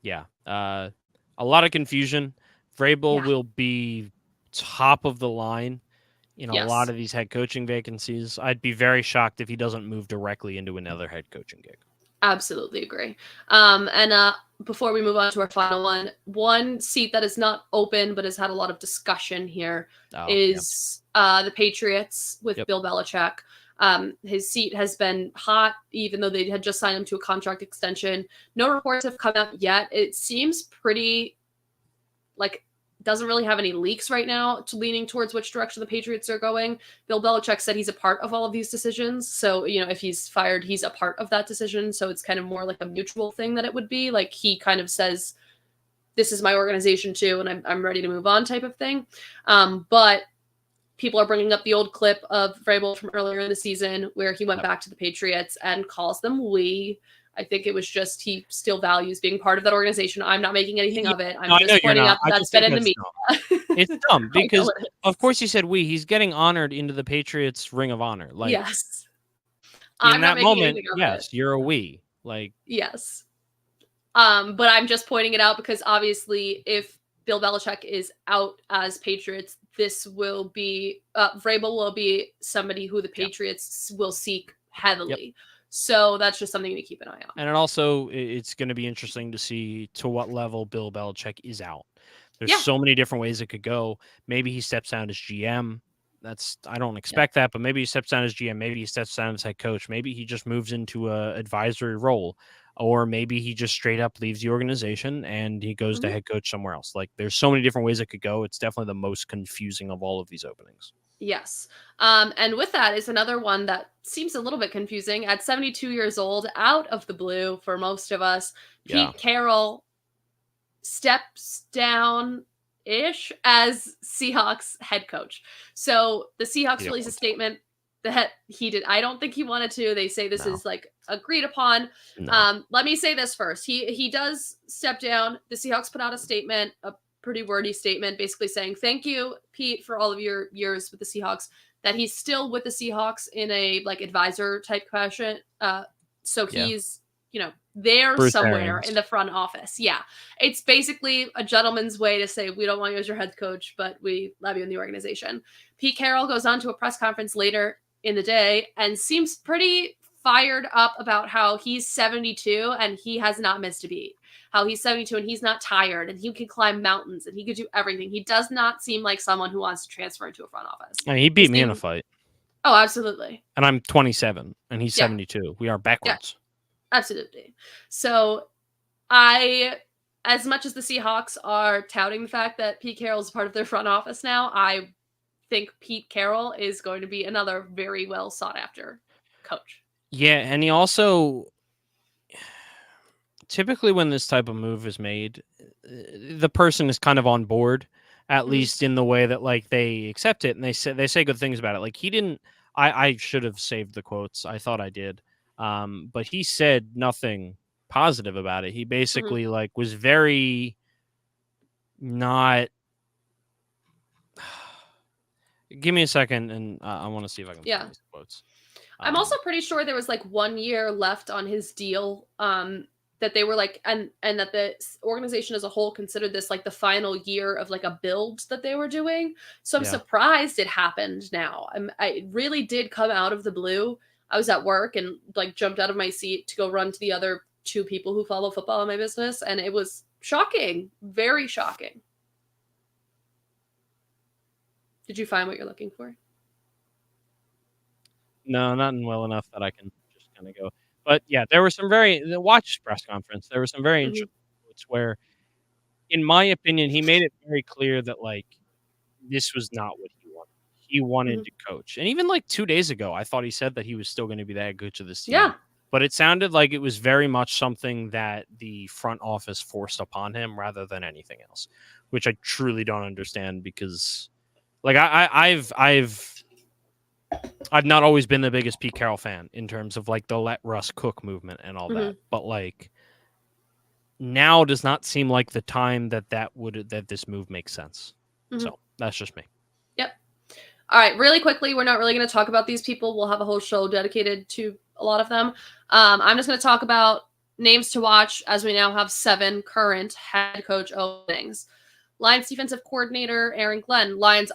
yeah, a lot of confusion. Vrabel will be top of the line in a lot of these head coaching vacancies. I'd be very shocked if he doesn't move directly into another head coaching gig. Absolutely agree. And before we move on to our final one seat that is not open but has had a lot of discussion here is the Patriots with Bill Belichick. His seat has been hot, even though they had just signed him to a contract extension. No reports have come out yet. It seems pretty doesn't really have any leaks right now to leaning towards which direction the Patriots are going. Bill Belichick said he's a part of all of these decisions. So, if he's fired, he's a part of that decision. So it's kind of more like a mutual thing that it would be. Like he kind of says, this is my organization too, and I'm ready to move on type of thing. But people are bringing up the old clip of Vrabel from earlier in the season where he went back to the Patriots and calls them we. I think it was just he still values being part of that organization. I'm not making anything of it. I'm just pointing out that's been in the media. It's dumb because, of course, he said we. He's getting honored into the Patriots Ring of Honor. Like, yes. In that moment, yes, you're a we. Like, yes. But I'm just pointing it out because obviously, if Bill Belichick is out as Patriots, this will be Vrabel will be somebody who the Patriots will seek heavily. Yep. So that's just something to keep an eye on. And it's going to be interesting to see to what level Bill Belichick is out. There's so many different ways it could go. Maybe he steps down as GM. I don't expect that, but maybe he steps down as GM. Maybe he steps down as head coach. Maybe he just moves into a advisory role, or maybe he just straight up leaves the organization and he goes to head coach somewhere else. Like there's so many different ways it could go. It's definitely the most confusing of all of these openings. Yes. And with that is another one that seems a little bit confusing. At 72 years old, out of the blue for most of us, Pete Carroll steps down-ish as Seahawks head coach. So the Seahawks released a statement that he did. I don't think he wanted to. They say this is like agreed upon. No. Let me say this first. He does step down. The Seahawks put out a statement, a pretty wordy statement, basically saying, thank you, Pete, for all of your years with the Seahawks, that he's still with the Seahawks in a advisor type fashion. So he's, there Bruce somewhere Arians. In the front office. Yeah. It's basically a gentleman's way to say, we don't want you as your head coach, but we love you in the organization. Pete Carroll goes on to a press conference later in the day and seems pretty fired up about how he's 72 and he has not missed a beat. How he's 72 and he's not tired and he can climb mountains and he could do everything. He does not seem like someone who wants to transfer into a front office. I mean, he beat me in a fight. Oh, absolutely. And I'm 27 and he's 72. We are backwards. Yeah, absolutely. So as much as the Seahawks are touting the fact that Pete Carroll is part of their front office now, I think Pete Carroll is going to be another very well sought after coach. Yeah. And he also, typically when this type of move is made, the person is kind of on board, at least in the way that like they accept it and they say good things about it. Like he didn't. I should have saved the quotes. I thought I did. But he said nothing positive about it. He basically like was very not. Give me a second, and I want to see if I can find these quotes. I'm also pretty sure there was like 1 year left on his deal. That they were like, and that the organization as a whole considered this like the final year of like a build that they were doing. So I'm surprised it happened now. I really did come out of the blue. I was at work and like jumped out of my seat to go run to the other 2 people who follow football in my business, and it was shocking, very shocking. Did you find what you're looking for? No, not well enough that I can just kind of go. But yeah, there were some watch press conference. There were some very interesting quotes where, in my opinion, he made it very clear that like this was not what he wanted. He wanted to coach. And even like 2 days ago, I thought he said that he was still going to be the head coach of this team. Yeah. But it sounded like it was very much something that the front office forced upon him rather than anything else, which I truly don't understand because like I've not always been the biggest Pete Carroll fan in terms of like the let Russ cook movement and all that, but like now does not seem like the time that this move makes sense. So that's just me. Yep. All right, really quickly, we're not really going to talk about these people. We'll have a whole show dedicated to a lot of them. I'm just going to talk about names to watch as we now have 7 current head coach openings. Lions defensive coordinator Aaron Glenn, Lions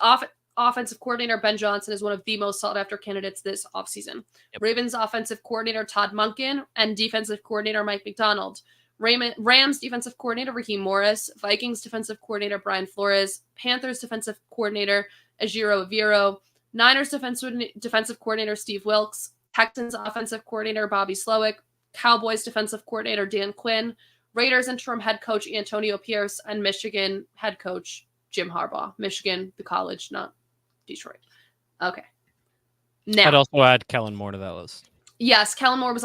offensive coordinator Ben Johnson is one of the most sought-after candidates this offseason. Yep. Ravens offensive coordinator Todd Monken and defensive coordinator Mike McDonald. Rams defensive coordinator Raheem Morris. Vikings defensive coordinator Brian Flores. Panthers defensive coordinator Ejiro Evero. Niners defensive coordinator Steve Wilkes. Texans offensive coordinator Bobby Slowick. Cowboys defensive coordinator Dan Quinn. Raiders interim head coach Antonio Pierce. And Michigan head coach Jim Harbaugh. Michigan, the college, not Detroit. Okay. Now, I'd also add Kellen Moore to that list. Yes, Kellen Moore was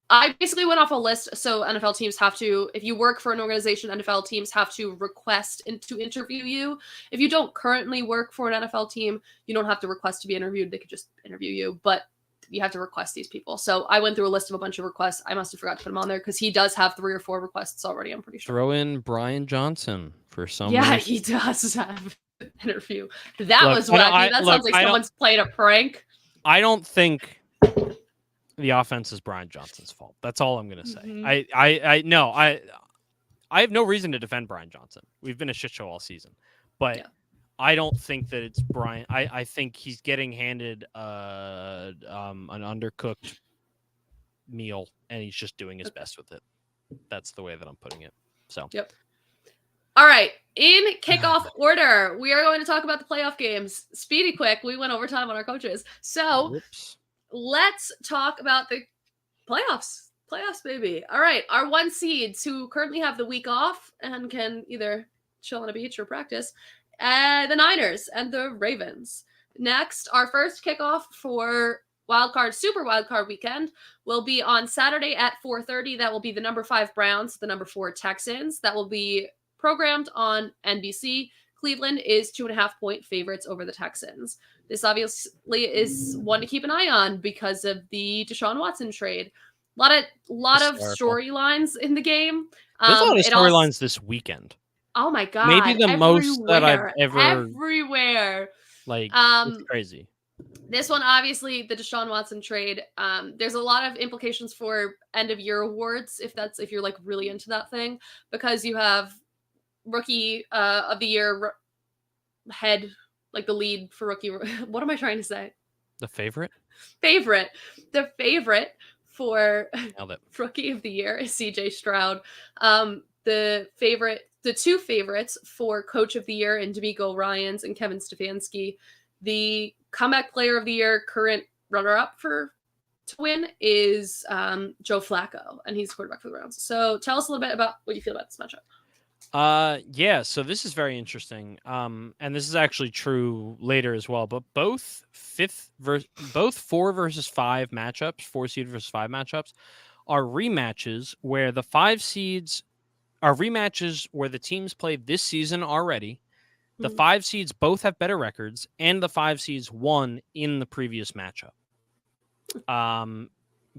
I basically went off a list. So NFL teams have to, if you work for an organization, NFL teams have to request to interview you. If you don't currently work for an NFL team, you don't have to request to be interviewed. They could just interview you, but you have to request these people. So I went through a list of a bunch of requests. I must have forgot to put them on there because he does have 3 or 4 requests already, I'm pretty sure. Throw in Brian Johnson for some reason. He does have an interview. That was wacky. That sounds like someone's played a prank. I don't think the offense is Brian Johnson's fault. That's all I'm going to say. I have no reason to defend Brian Johnson. We've been a shit show all season. But I don't think that it's Brian. I think he's getting handed an undercooked meal, and he's just doing his best with it. That's the way that I'm putting it. So. Yep. All right. In kickoff order, we are going to talk about the playoff games. Speedy quick. We went overtime on our coaches. So let's talk about the playoffs. Playoffs, baby. All right. Our 1 seeds who currently have the week off and can either chill on a beach or practice. The Niners and the Ravens. Next, our first kickoff for Super Wildcard weekend will be on Saturday at 4:30. That will be the number 5 Browns, the number 4 Texans. That will be programmed on NBC. Cleveland is 2.5-point favorites over the Texans. This obviously is one to keep an eye on because of the Deshaun Watson trade. A lot of storylines in the game. There's a lot of storylines this weekend. Oh my God. Maybe the most that I've ever. Everywhere. Like, it's crazy. This one, obviously, the Deshaun Watson trade. There's a lot of implications for end of year awards if you're like really into that thing, because you have rookie of the year head, like the lead for rookie. What am I trying to say? The favorite? The favorite for rookie of the year is CJ Stroud. The 2 favorites for coach of the year in DeMeco Ryans and Kevin Stefanski. The comeback player of the year, current runner-up to win, is Joe Flacco, and he's quarterback for the Browns. So tell us a little bit about what you feel about this matchup. So this is very interesting. And this is actually true later as well, but both 4 versus 5 matchups, 4 seed versus 5 matchups are rematches where the 5 seeds are rematches where the teams played this season already. The 5 seeds both have better records, and the 5 seeds won in the previous matchup.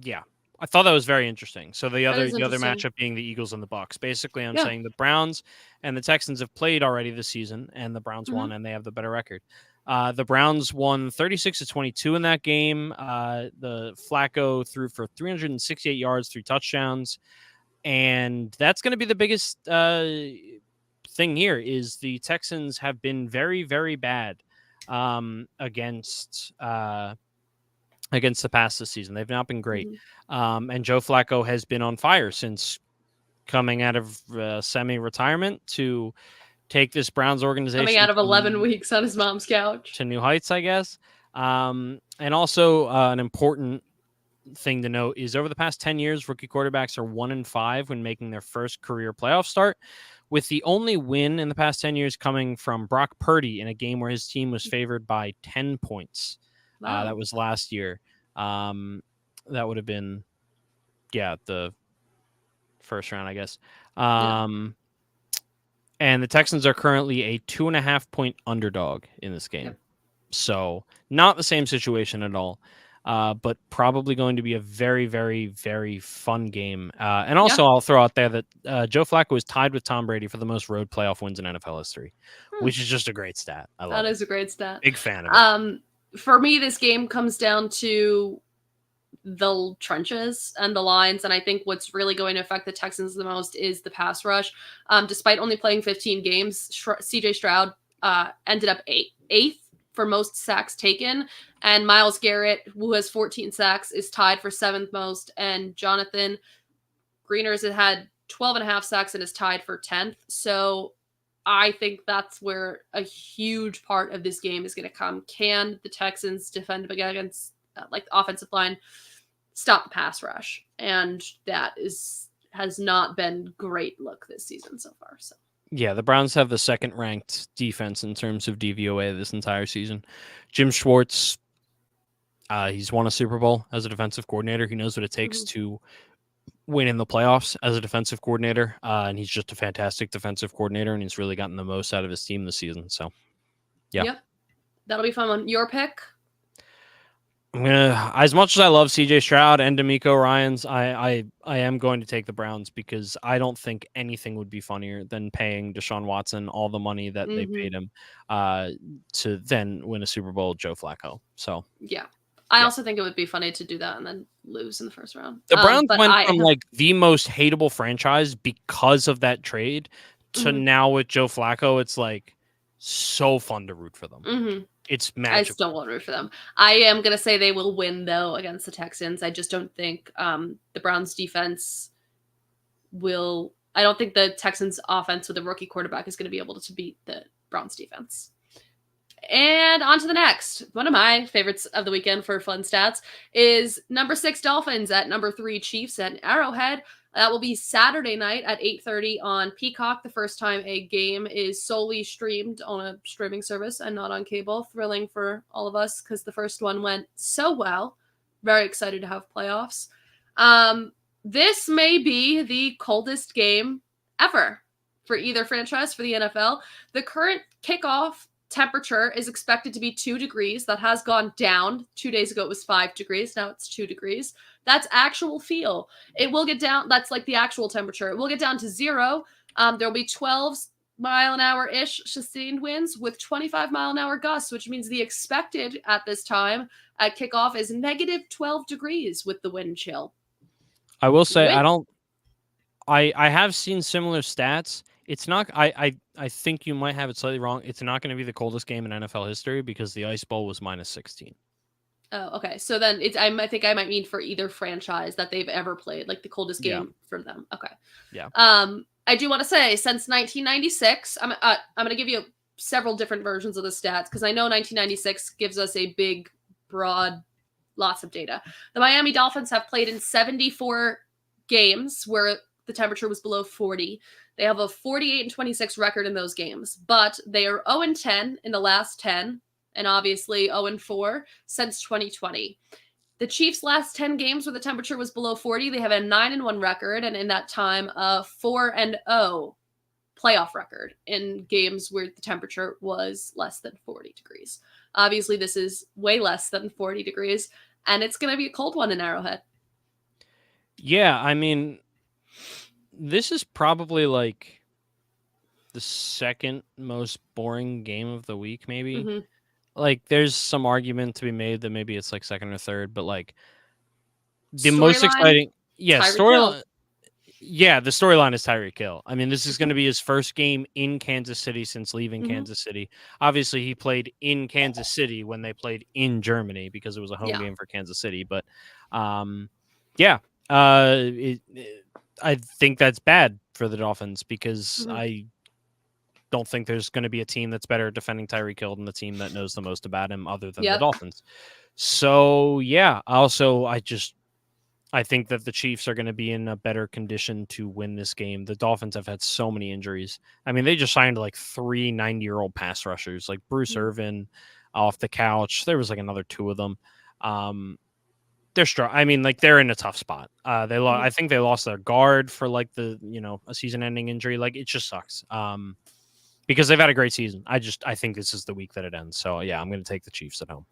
Yeah, I thought that was very interesting. So the other matchup being the Eagles and the Bucks. Basically, I'm saying the Browns and the Texans have played already this season, and the Browns won, and they have the better record. The Browns won 36-22 in that game. The Flacco threw for 368 yards, 3 touchdowns, and that's going to be the biggest thing here. Is the Texans have been very, very bad against the pass this season. They've not been great. And Joe Flacco has been on fire since coming out of semi-retirement to take this Browns organization coming out of 11 weeks on his mom's couch to new heights, I guess. And also an important thing to note is over the past 10 years, rookie quarterbacks are 1-5 when making their first career playoff start, with the only win in the past 10 years coming from Brock Purdy in a game where his team was favored by 10 points. Wow. That was last year. That would have been, the first round, I guess. And the Texans are currently a 2.5-point underdog in this game. Yep. So not the same situation at all, but probably going to be a very, very, very fun game. And also I'll throw out there that Joe Flacco is tied with Tom Brady for the most road playoff wins in NFL history, which is just a great stat. I love it. That is a great stat. Big fan of it. For me, this game comes down to the trenches and the lines, and I think what's really going to affect the Texans the most is the pass rush. Despite only playing 15 games, CJ Stroud ended up eighth for most sacks taken, and Myles Garrett, who has 14 sacks, is tied for 7th most, and Jonathan Greeners had 12.5 sacks and is tied for 10th. So I think that's where a huge part of this game is going to come. Can the Texans defend against the offensive line, stop the pass rush? And that has not been great look this season so far. So yeah, the Browns have the 2nd ranked defense in terms of DVOA this entire season. Jim Schwartz, he's won a Super Bowl as a defensive coordinator. He knows what it takes to win in the playoffs as a defensive coordinator, and he's just a fantastic defensive coordinator, and he's really gotten the most out of his team this season. So, yep, that'll be fun. Your pick? I'm gonna, as much as I love CJ Stroud and D'Amico Ryans, I am going to take the Browns because I don't think anything would be funnier than paying Deshaun Watson all the money that they paid him to then win a Super Bowl with Joe Flacco. So I also think it would be funny to do that and then lose in the first round. The Browns went from the most hateable franchise because of that trade to now with Joe Flacco, it's like so fun to root for them. It's magical. I still won't root for them. I am going to say they will win, though, against the Texans. I just don't think the Browns defense will... I don't think the Texans offense with a rookie quarterback is going to be able to beat the Browns defense. And on to the next. One of my favorites of the weekend for fun stats is number 6 Dolphins at number 3 Chiefs at Arrowhead. That will be Saturday night at 8:30 on Peacock. The first time a game is solely streamed on a streaming service and not on cable. Thrilling for all of us because the first one went so well. Very excited to have playoffs. This may be the coldest game ever for either franchise, for the NFL. The current kickoff temperature is expected to be 2 degrees. That has gone down. 2 days ago, it was 5 degrees. Now it's 2 degrees. That's actual feel. It will get down. That's like the actual temperature. It will get down to 0. There'll be 12 mile an hour-ish sustained winds with 25 mile an hour gusts, which means the expected at this time at kickoff is negative 12 degrees with the wind chill. I will say, I have seen similar stats. It's not, I think you might have it slightly wrong. It's not going to be the coldest game in NFL history because the Ice Bowl was minus 16. Oh, okay. So then I think I might mean for either franchise that they've ever played, like the coldest game for them. Okay. Yeah. I do want to say since 1996, I'm going to give you several different versions of the stats because I know 1996 gives us a big, broad, lots of data. The Miami Dolphins have played in 74 games where the temperature was below 40. They have a 48-26 record in those games, but they are 0-10 in the last 10. And obviously 0-4 since 2020. The Chiefs' last 10 games where the temperature was below 40, they have a 9-1 record, and in that time, a 4-0 playoff record in games where the temperature was less than 40 degrees. Obviously, this is way less than 40 degrees, and it's going to be a cold one in Arrowhead. Yeah, I mean, this is probably like the second most boring game of the week, maybe. Mm-hmm. Like, there's some argument to be made that maybe it's like second or third, but like the most exciting, storyline. Yeah, the storyline is Tyreek Hill. I mean, this is going to be his first game in Kansas City since leaving Kansas City. Obviously, he played in Kansas City when they played in Germany because it was a home game for Kansas City. But, I think that's bad for the Dolphins because I don't think there's going to be a team that's better at defending Tyreek Hill than the team that knows the most about him other than the Dolphins. So, yeah, also, I think that the Chiefs are going to be in a better condition to win this game. The Dolphins have had so many injuries. I mean, they just signed like 3 90-year-old pass rushers, like Bruce Irvin off the couch. There was like another 2 of them. They're they're in a tough spot. I think they lost their guard for like a season-ending injury. Like, it just sucks. Because they've had a great season. I think this is the week that it ends. So yeah, I'm going to take the Chiefs at home.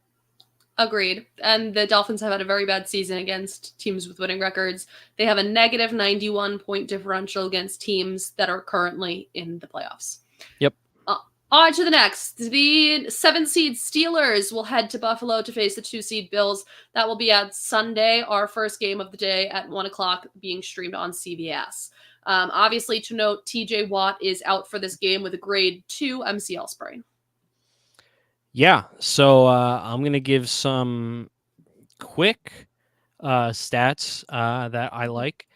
Agreed. And the Dolphins have had a very bad season against teams with winning records. They have a negative 91 point differential against teams that are currently in the playoffs. Yep. On to the next. The 7 seed Steelers will head to Buffalo to face the 2 seed Bills. That will be at Sunday, our first game of the day at 1 o'clock, being streamed on CBS. Obviously, to note, TJ Watt is out for this game with a grade 2 MCL sprain. Yeah, so I'm going to give some quick stats that I like.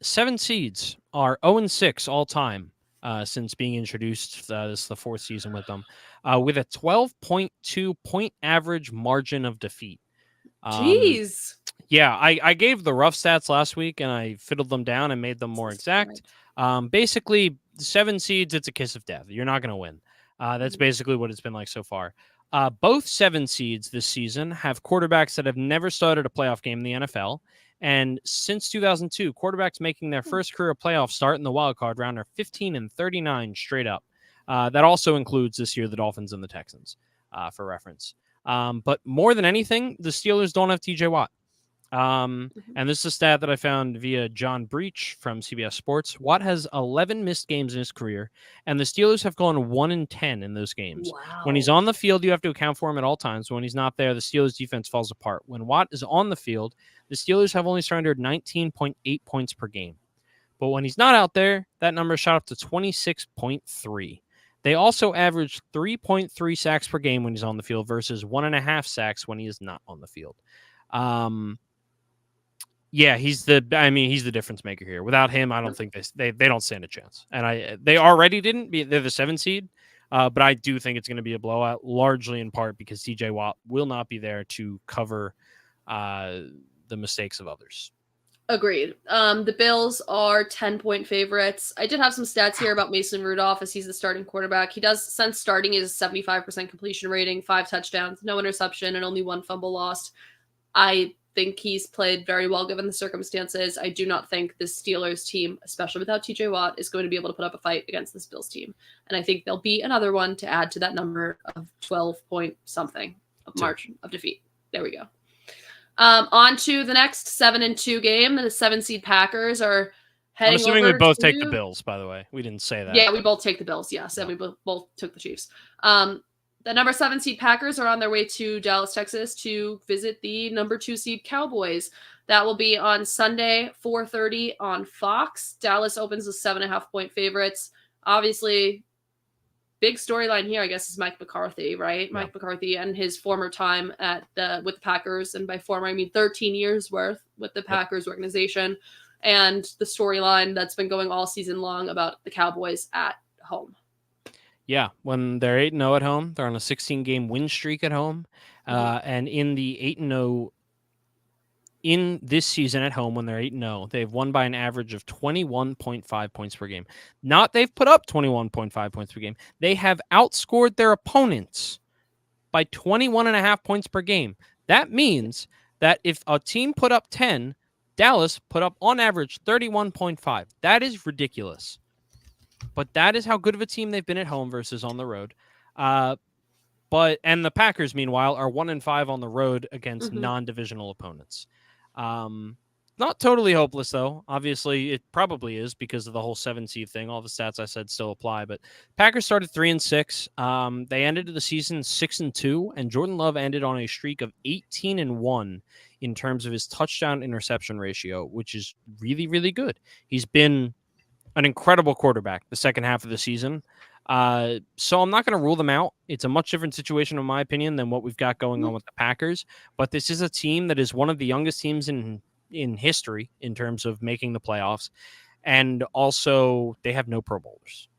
7 seeds are 0-6 all time since being introduced. This is the 4th season with them, with a 12.2 point average margin of defeat. Jeez. Yeah, I gave the rough stats last week, and I fiddled them down and made them more exact. Basically, 7 seeds, it's a kiss of death. You're not going to win. That's basically what it's been like so far. Both 7 seeds this season have quarterbacks that have never started a playoff game in the NFL. And since 2002, quarterbacks making their first career playoff start in the wildcard round are 15-39 straight up. That also includes this year the Dolphins and the Texans, for reference. But more than anything, the Steelers don't have TJ Watt. And this is a stat that I found via John Breach from CBS Sports. Watt has 11 missed games in his career, and the Steelers have gone 1-10 in those games. Wow. When he's on the field, you have to account for him at all times. When he's not there, the Steelers defense falls apart. When Watt is on the field, the Steelers have only surrendered 19.8 points per game. But when he's not out there, that number shot up to 26.3. They also average 3.3 sacks per game when he's on the field versus 1.5 sacks when he is not on the field. Yeah, he's the difference maker here. Without him, I don't think they don't stand a chance. And they already didn't. They're the 7 seed, but I do think it's going to be a blowout, largely in part because TJ Watt will not be there to cover the mistakes of others. Agreed. The Bills are 10-point favorites. I did have some stats here about Mason Rudolph as he's the starting quarterback. He does, since starting, is 75% completion rating, 5 touchdowns, no interception, and only 1 fumble lost. I think he's played very well given the circumstances. I do not think this Steelers team, especially without TJ Watt, is going to be able to put up a fight against this Bills team. And I think there'll be another one to add to that number of 12 point something of margin of defeat. There we go. On to the next 7-2 game. The 7 seed Packers are heading over. I'm assuming we both take the Bills, by the way. We didn't say that. Yeah, we both take the Bills, yes. And we both took the Chiefs. The number 7 seed Packers are on their way to Dallas, Texas to visit the number 2 seed Cowboys. That will be on Sunday, 4:30 on Fox. Dallas opens with 7.5 point favorites. Obviously, big storyline here, I guess, is Mike McCarthy, right? Yeah. Mike McCarthy and his former time with the Packers, and by former, I mean 13 years worth with the Packers organization, and the storyline that's been going all season long about the Cowboys at home. Yeah, when they're 8-0 at home, they're on a 16-game win streak at home, and in the 8-0 in this season at home, when they're 8-0, they've won by an average of 21.5 points per game. Not they've put up 21.5 points per game. They have outscored their opponents by 21.5 points per game. That means that if a team put up 10, Dallas put up on average 31.5. That is ridiculous. But that is how good of a team they've been at home versus on the road. And the Packers, meanwhile, are 1-5 on the road against non-divisional opponents. Not totally hopeless, though. Obviously, it probably is because of the whole 7 seed thing. All the stats I said still apply. But Packers started 3-6. They ended the season 6-2, and Jordan Love ended on a streak of 18-1 in terms of his touchdown interception ratio, which is really, really good. He's been an incredible quarterback the second half of the season. So I'm not going to rule them out. It's a much different situation, in my opinion, than what we've got going on with the Packers. But this is a team that is one of the youngest teams in history in terms of making the playoffs. And also, they have no Pro Bowlers.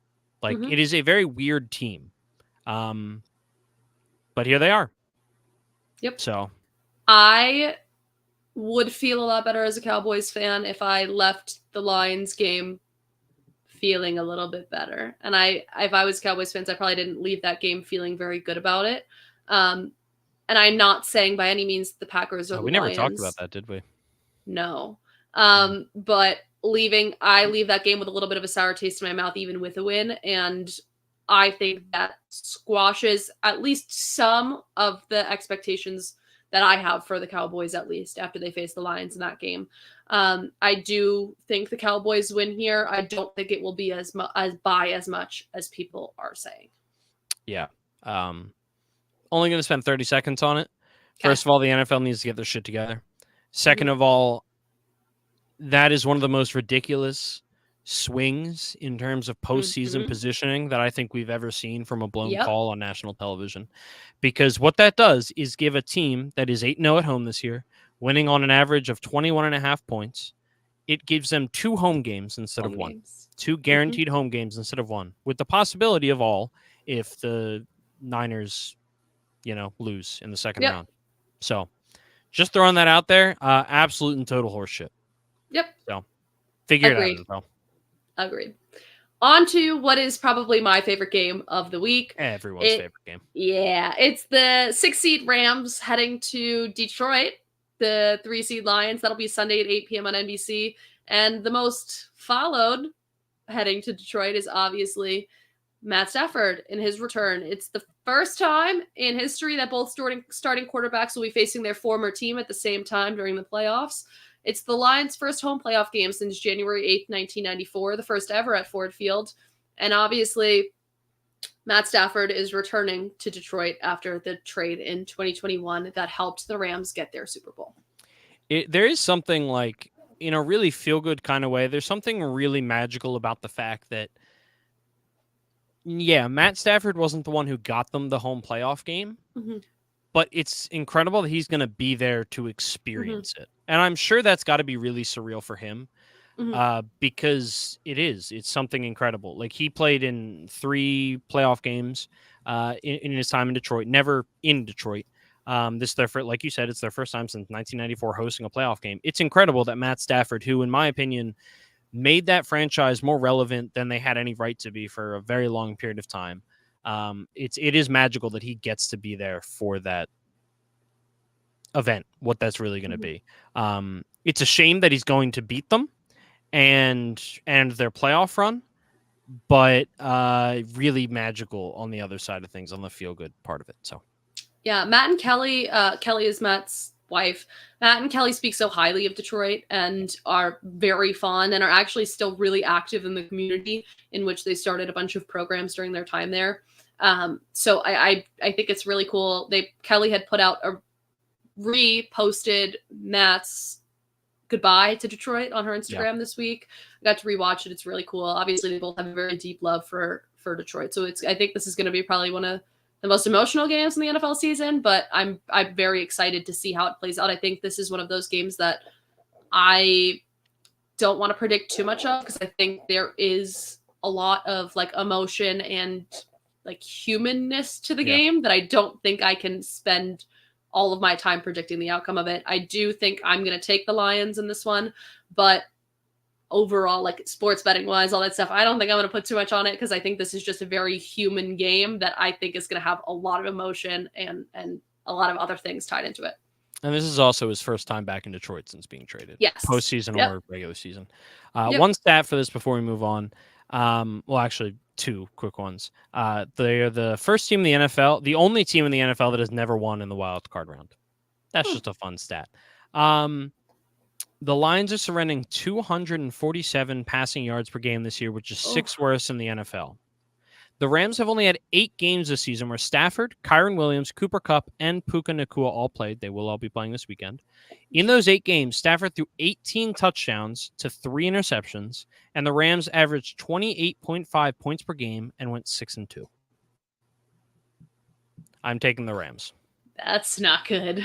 It is a very weird team. But here they are. Yep. So I would feel a lot better as a Cowboys fan if I left the Lions game feeling a little bit better. And if I was Cowboys fans, I probably didn't leave that game feeling very good about it. And I'm not saying by any means the Packers or the we Lions. never talked about that, did we? No. But I leave that game with a little bit of a sour taste in my mouth, even with a win. And I think that squashes at least some of the expectations that I have for the Cowboys, at least after they face the Lions in that game. I do think the Cowboys win here. I don't think it will be as much as people are saying. Yeah. Only going to spend 30 seconds on it. Okay. First of all, the NFL needs to get their shit together. Second of all, that is one of the most ridiculous swings in terms of postseason positioning that I think we've ever seen from a blown call on national television. Because what that does is give a team that is 8-0 at home this year, winning on an average of 21.5 points, it gives them 2 home games instead of 1. 2 guaranteed home games instead of 1, with the possibility of all if the Niners, lose in the second round. So just throwing that out there, absolute and total horseshit. Yep. So figure it out as well. Agreed. On to what is probably my favorite game of the week. Everyone's favorite game. Yeah, it's the 6-seed Rams heading to Detroit, the 3-seed Lions. That'll be Sunday at 8 p.m. on NBC. And the most followed heading to Detroit is obviously Matt Stafford in his return. It's the first time in history that both starting quarterbacks will be facing their former team at the same time during the playoffs. It's the Lions' first home playoff game since January 8th, 1994, the first ever at Ford Field. And obviously, Matt Stafford is returning to Detroit after the trade in 2021 that helped the Rams get their Super Bowl. There is something in a really feel-good kind of way, there's something really magical about the fact that, Matt Stafford wasn't the one who got them the home playoff game. But it's incredible that he's going to be there to experience it. And I'm sure that's got to be really surreal for him because it's something incredible. He played in 3 playoff games in his time in Detroit, never in Detroit. This is like you said, it's their first time since 1994 hosting a playoff game. It's incredible that Matt Stafford, who in my opinion made that franchise more relevant than they had any right to be for a very long period of time. It is magical that he gets to be there for that event, what that's really going to be. It's a shame that he's going to beat them and their playoff run, but really magical on the other side of things, on the feel good part of it. So yeah, Matt and Kelly is Matt's wife. Matt and Kelly speak so highly of Detroit and are very fond and are actually still really active in the community in which they started a bunch of programs during their time there. So I think it's really cool. Kelly had put out reposted Matt's goodbye to Detroit on her Instagram this week. I got to rewatch it. It's really cool. Obviously, they both have a very deep love for Detroit. So I think this is going to be probably one of the most emotional games in the NFL season, but I'm very excited to see how it plays out. I think this is one of those games that I don't want to predict too much of because I think there is a lot of emotion and humanness to the game that I don't think I can spend all of my time predicting the outcome of it. I do think I'm going to take the Lions in this one, but overall, sports betting wise, all that stuff, I don't think I'm going to put too much on it because I think this is just a very human game that I think is going to have a lot of emotion and a lot of other things tied into it. And this is also his first time back in Detroit since being traded. Yes. Postseason Yep. or regular season. Yep. One stat for this before we move on. Well, actually, two quick ones. They are the first team in the NFL, the only team in the NFL that has never won in the wild card round. That's just a fun stat. The Lions are surrendering 247 passing yards per game this year, which is sixth worst in the NFL. The Rams have only had 8 games this season where Stafford, Kyron Williams, Cooper Kupp, and Puka Nacua all played. They will all be playing this weekend. In those 8 games, Stafford threw 18 touchdowns to 3 interceptions, and the Rams averaged 28.5 points per game and went 6-2. I'm taking the Rams. That's not good.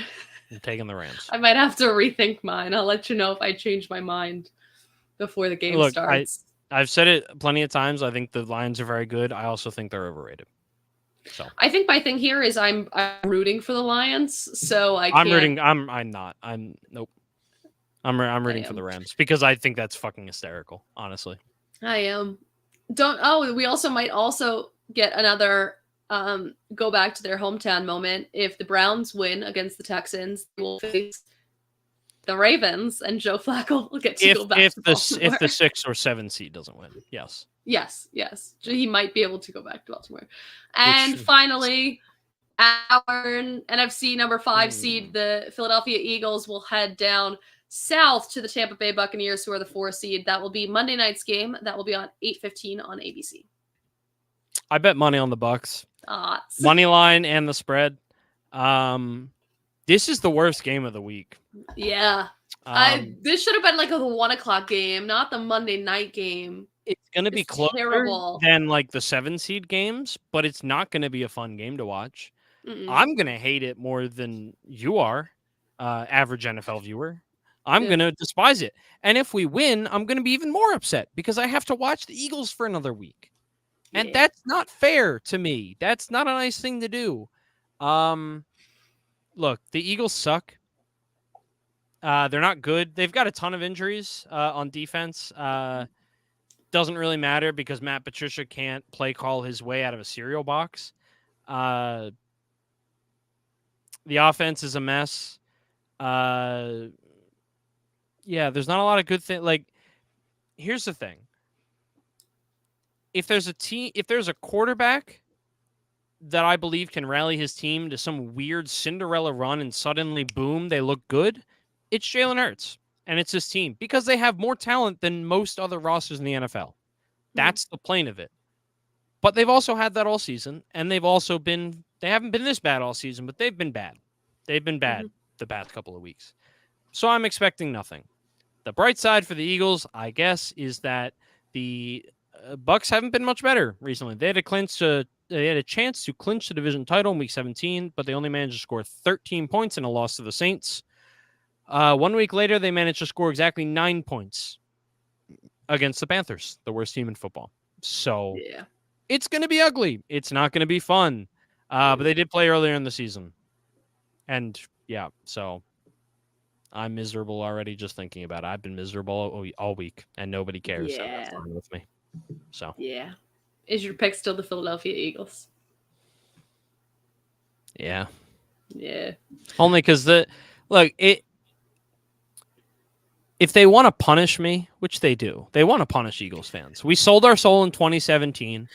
I'm taking the Rams. I might have to rethink mine. I'll let you know if I change my mind before the game starts. I've said it plenty of times. I think the Lions are very good. I also think they're overrated. So I think my thing here is I'm rooting for the Lions, so I can't. I'm rooting. I'm not. I'm nope. I'm rooting for the Rams because I think that's fucking hysterical. Honestly, I am. We also might get another go back to their hometown moment. If the Browns win against the Texans, they will face the Ravens, and Joe Flacco will get to go back to Baltimore. If the 6 or 7 seed doesn't win, yes. Yes. He might be able to go back to Baltimore. And finally, our NFC number 5 seed, the Philadelphia Eagles, will head down south to the Tampa Bay Buccaneers, who are the 4 seed. That will be Monday night's game. That will be on 8:15 on ABC. I bet money on the Bucs. Money line and the spread. This is the worst game of the week. Yeah. This should have been like a 1:00 game, not the Monday night game. It's going to be closer than like the 7 seed games, but it's not going to be a fun game to watch. I'm going to hate it more than you are, average NFL viewer. I'm going to despise it. And if we win, I'm going to be even more upset because I have to watch the Eagles for another week. And that's not fair to me. That's not a nice thing to do. Look, the Eagles suck. They're not good. They've got a ton of injuries on defense. Doesn't really matter because Matt Patricia can't play call his way out of a cereal box. The offense is a mess. Yeah, there's not a lot of good things. Like, here's the thing. If there's a quarterback that I believe can rally his team to some weird Cinderella run and suddenly, boom, they look good, it's Jalen Hurts. And it's his team because they have more talent than most other rosters in the NFL. That's the plain of it. But they've also had that all season, and they haven't been this bad all season, but they've been bad. They've been bad the past couple of weeks. So I'm expecting nothing. The bright side for the Eagles, I guess, is that the Bucs haven't been much better recently. They had a chance to clinch the division title in week 17, but they only managed to score 13 points in a loss to the Saints. 1 week later, they managed to score exactly 9 points against the Panthers, the worst team in football. So it's going to be ugly. It's not going to be fun. But they did play earlier in the season. And so I'm miserable already just thinking about it. I've been miserable all week, and nobody cares. So that's fine with me. So is your pick still the Philadelphia Eagles? Yeah. Only because if they want to punish me, which they do, they want to punish Eagles fans. We sold our soul in 2017.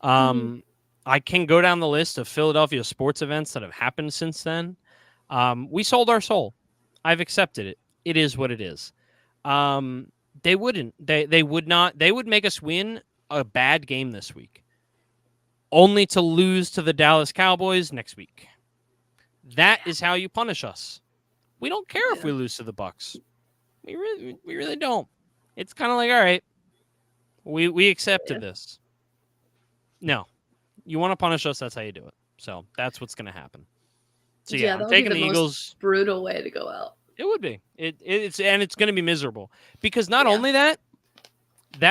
I can go down the list of Philadelphia sports events that have happened since then. We sold our soul. I've accepted it. It is what it is. They wouldn't. They would not. They would make us win a bad game this week, only to lose to the Dallas Cowboys next week. That is how you punish us. We don't care if we lose to the Bucs. We really don't. It's kind of like, all right, we accepted this. No, you want to punish us? That's how you do it. So that's what's going to happen. So I'm taking the Eagles. Brutal way to go out. It would be. It's going to be miserable because not only that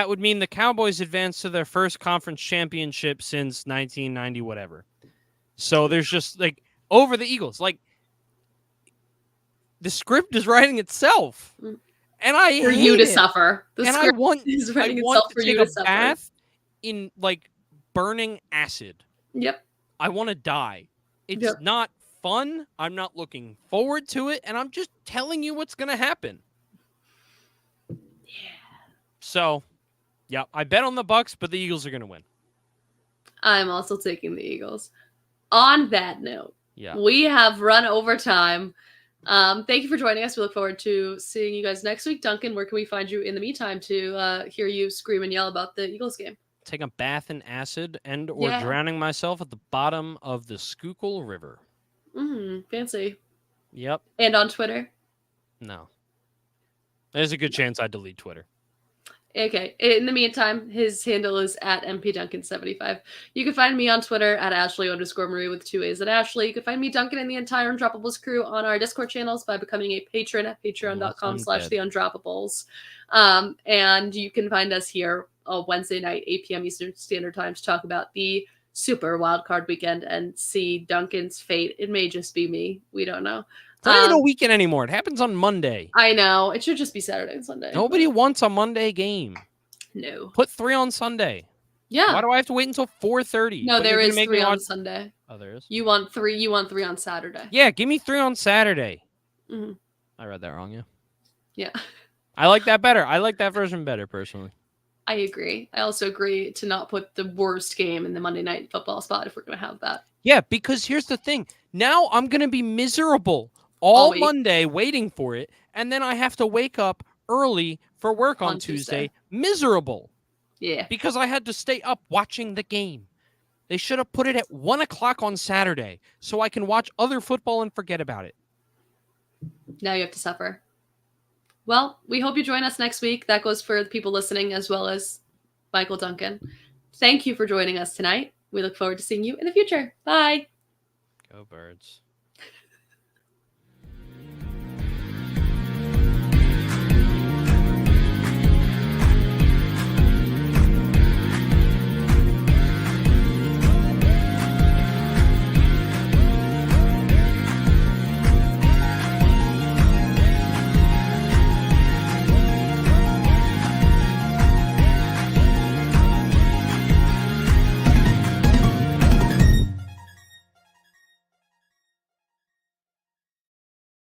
would mean the Cowboys advance to their first conference championship since 1990, whatever. So there's just like over the Eagles, like the script is writing itself, and I hate you to it. suffer. I want to take a bath in like burning acid. Yep. I want to die. It's not fun. I'm not looking forward to it, and I'm just telling you what's going to happen. Yeah. So, yeah, I bet on the Bucks, but the Eagles are going to win. I'm also taking the Eagles. On that note, Yeah. we have run over time. Thank you for joining us. We look forward to seeing you guys next week. Duncan, where can we find you in the meantime to hear you scream and yell about the Eagles game? Take a bath in acid or drowning myself at the bottom of the Schuylkill River. Fancy. Yep. And on Twitter? No. There's a good chance I delete Twitter. Okay. In the meantime, his handle is at mpduncan75. You can find me on Twitter at Ashley_Marie with 2 A's at Ashley. You can find me, Duncan, and the entire Undroppables crew on our Discord channels by becoming a patron at patreon.com/theundroppables. And you can find us here on Wednesday night, 8 p.m. Eastern Standard Time to talk about the Super Wildcard Weekend and see Duncan's fate. It may just be me. We don't know. It's not even a weekend anymore. It happens on Monday. I know. It should just be Saturday and Sunday. Nobody wants a Monday game. No. Put 3 on Sunday. Yeah. Why do I have to wait until 4:30? No, there is 3 on Sunday. Oh, there is? You want 3 on Saturday. Yeah, give me 3 on Saturday. Mm-hmm. I read that wrong, yeah. Yeah. I like that better. I like that version better, personally. I agree. I also agree to not put the worst game in the Monday Night Football spot if we're going to have that. Yeah, because here's the thing. Now I'm going to be miserable all Monday waiting for it, and then I have to wake up early for work on Tuesday. Miserable. Yeah. Because I had to stay up watching the game. They should have put it at 1 o'clock on Saturday so I can watch other football and forget about it. Now you have to suffer. Well, we hope you join us next week. That goes for the people listening as well as Michael Duncan. Thank you for joining us tonight. We look forward to seeing you in the future. Bye. Go Birds.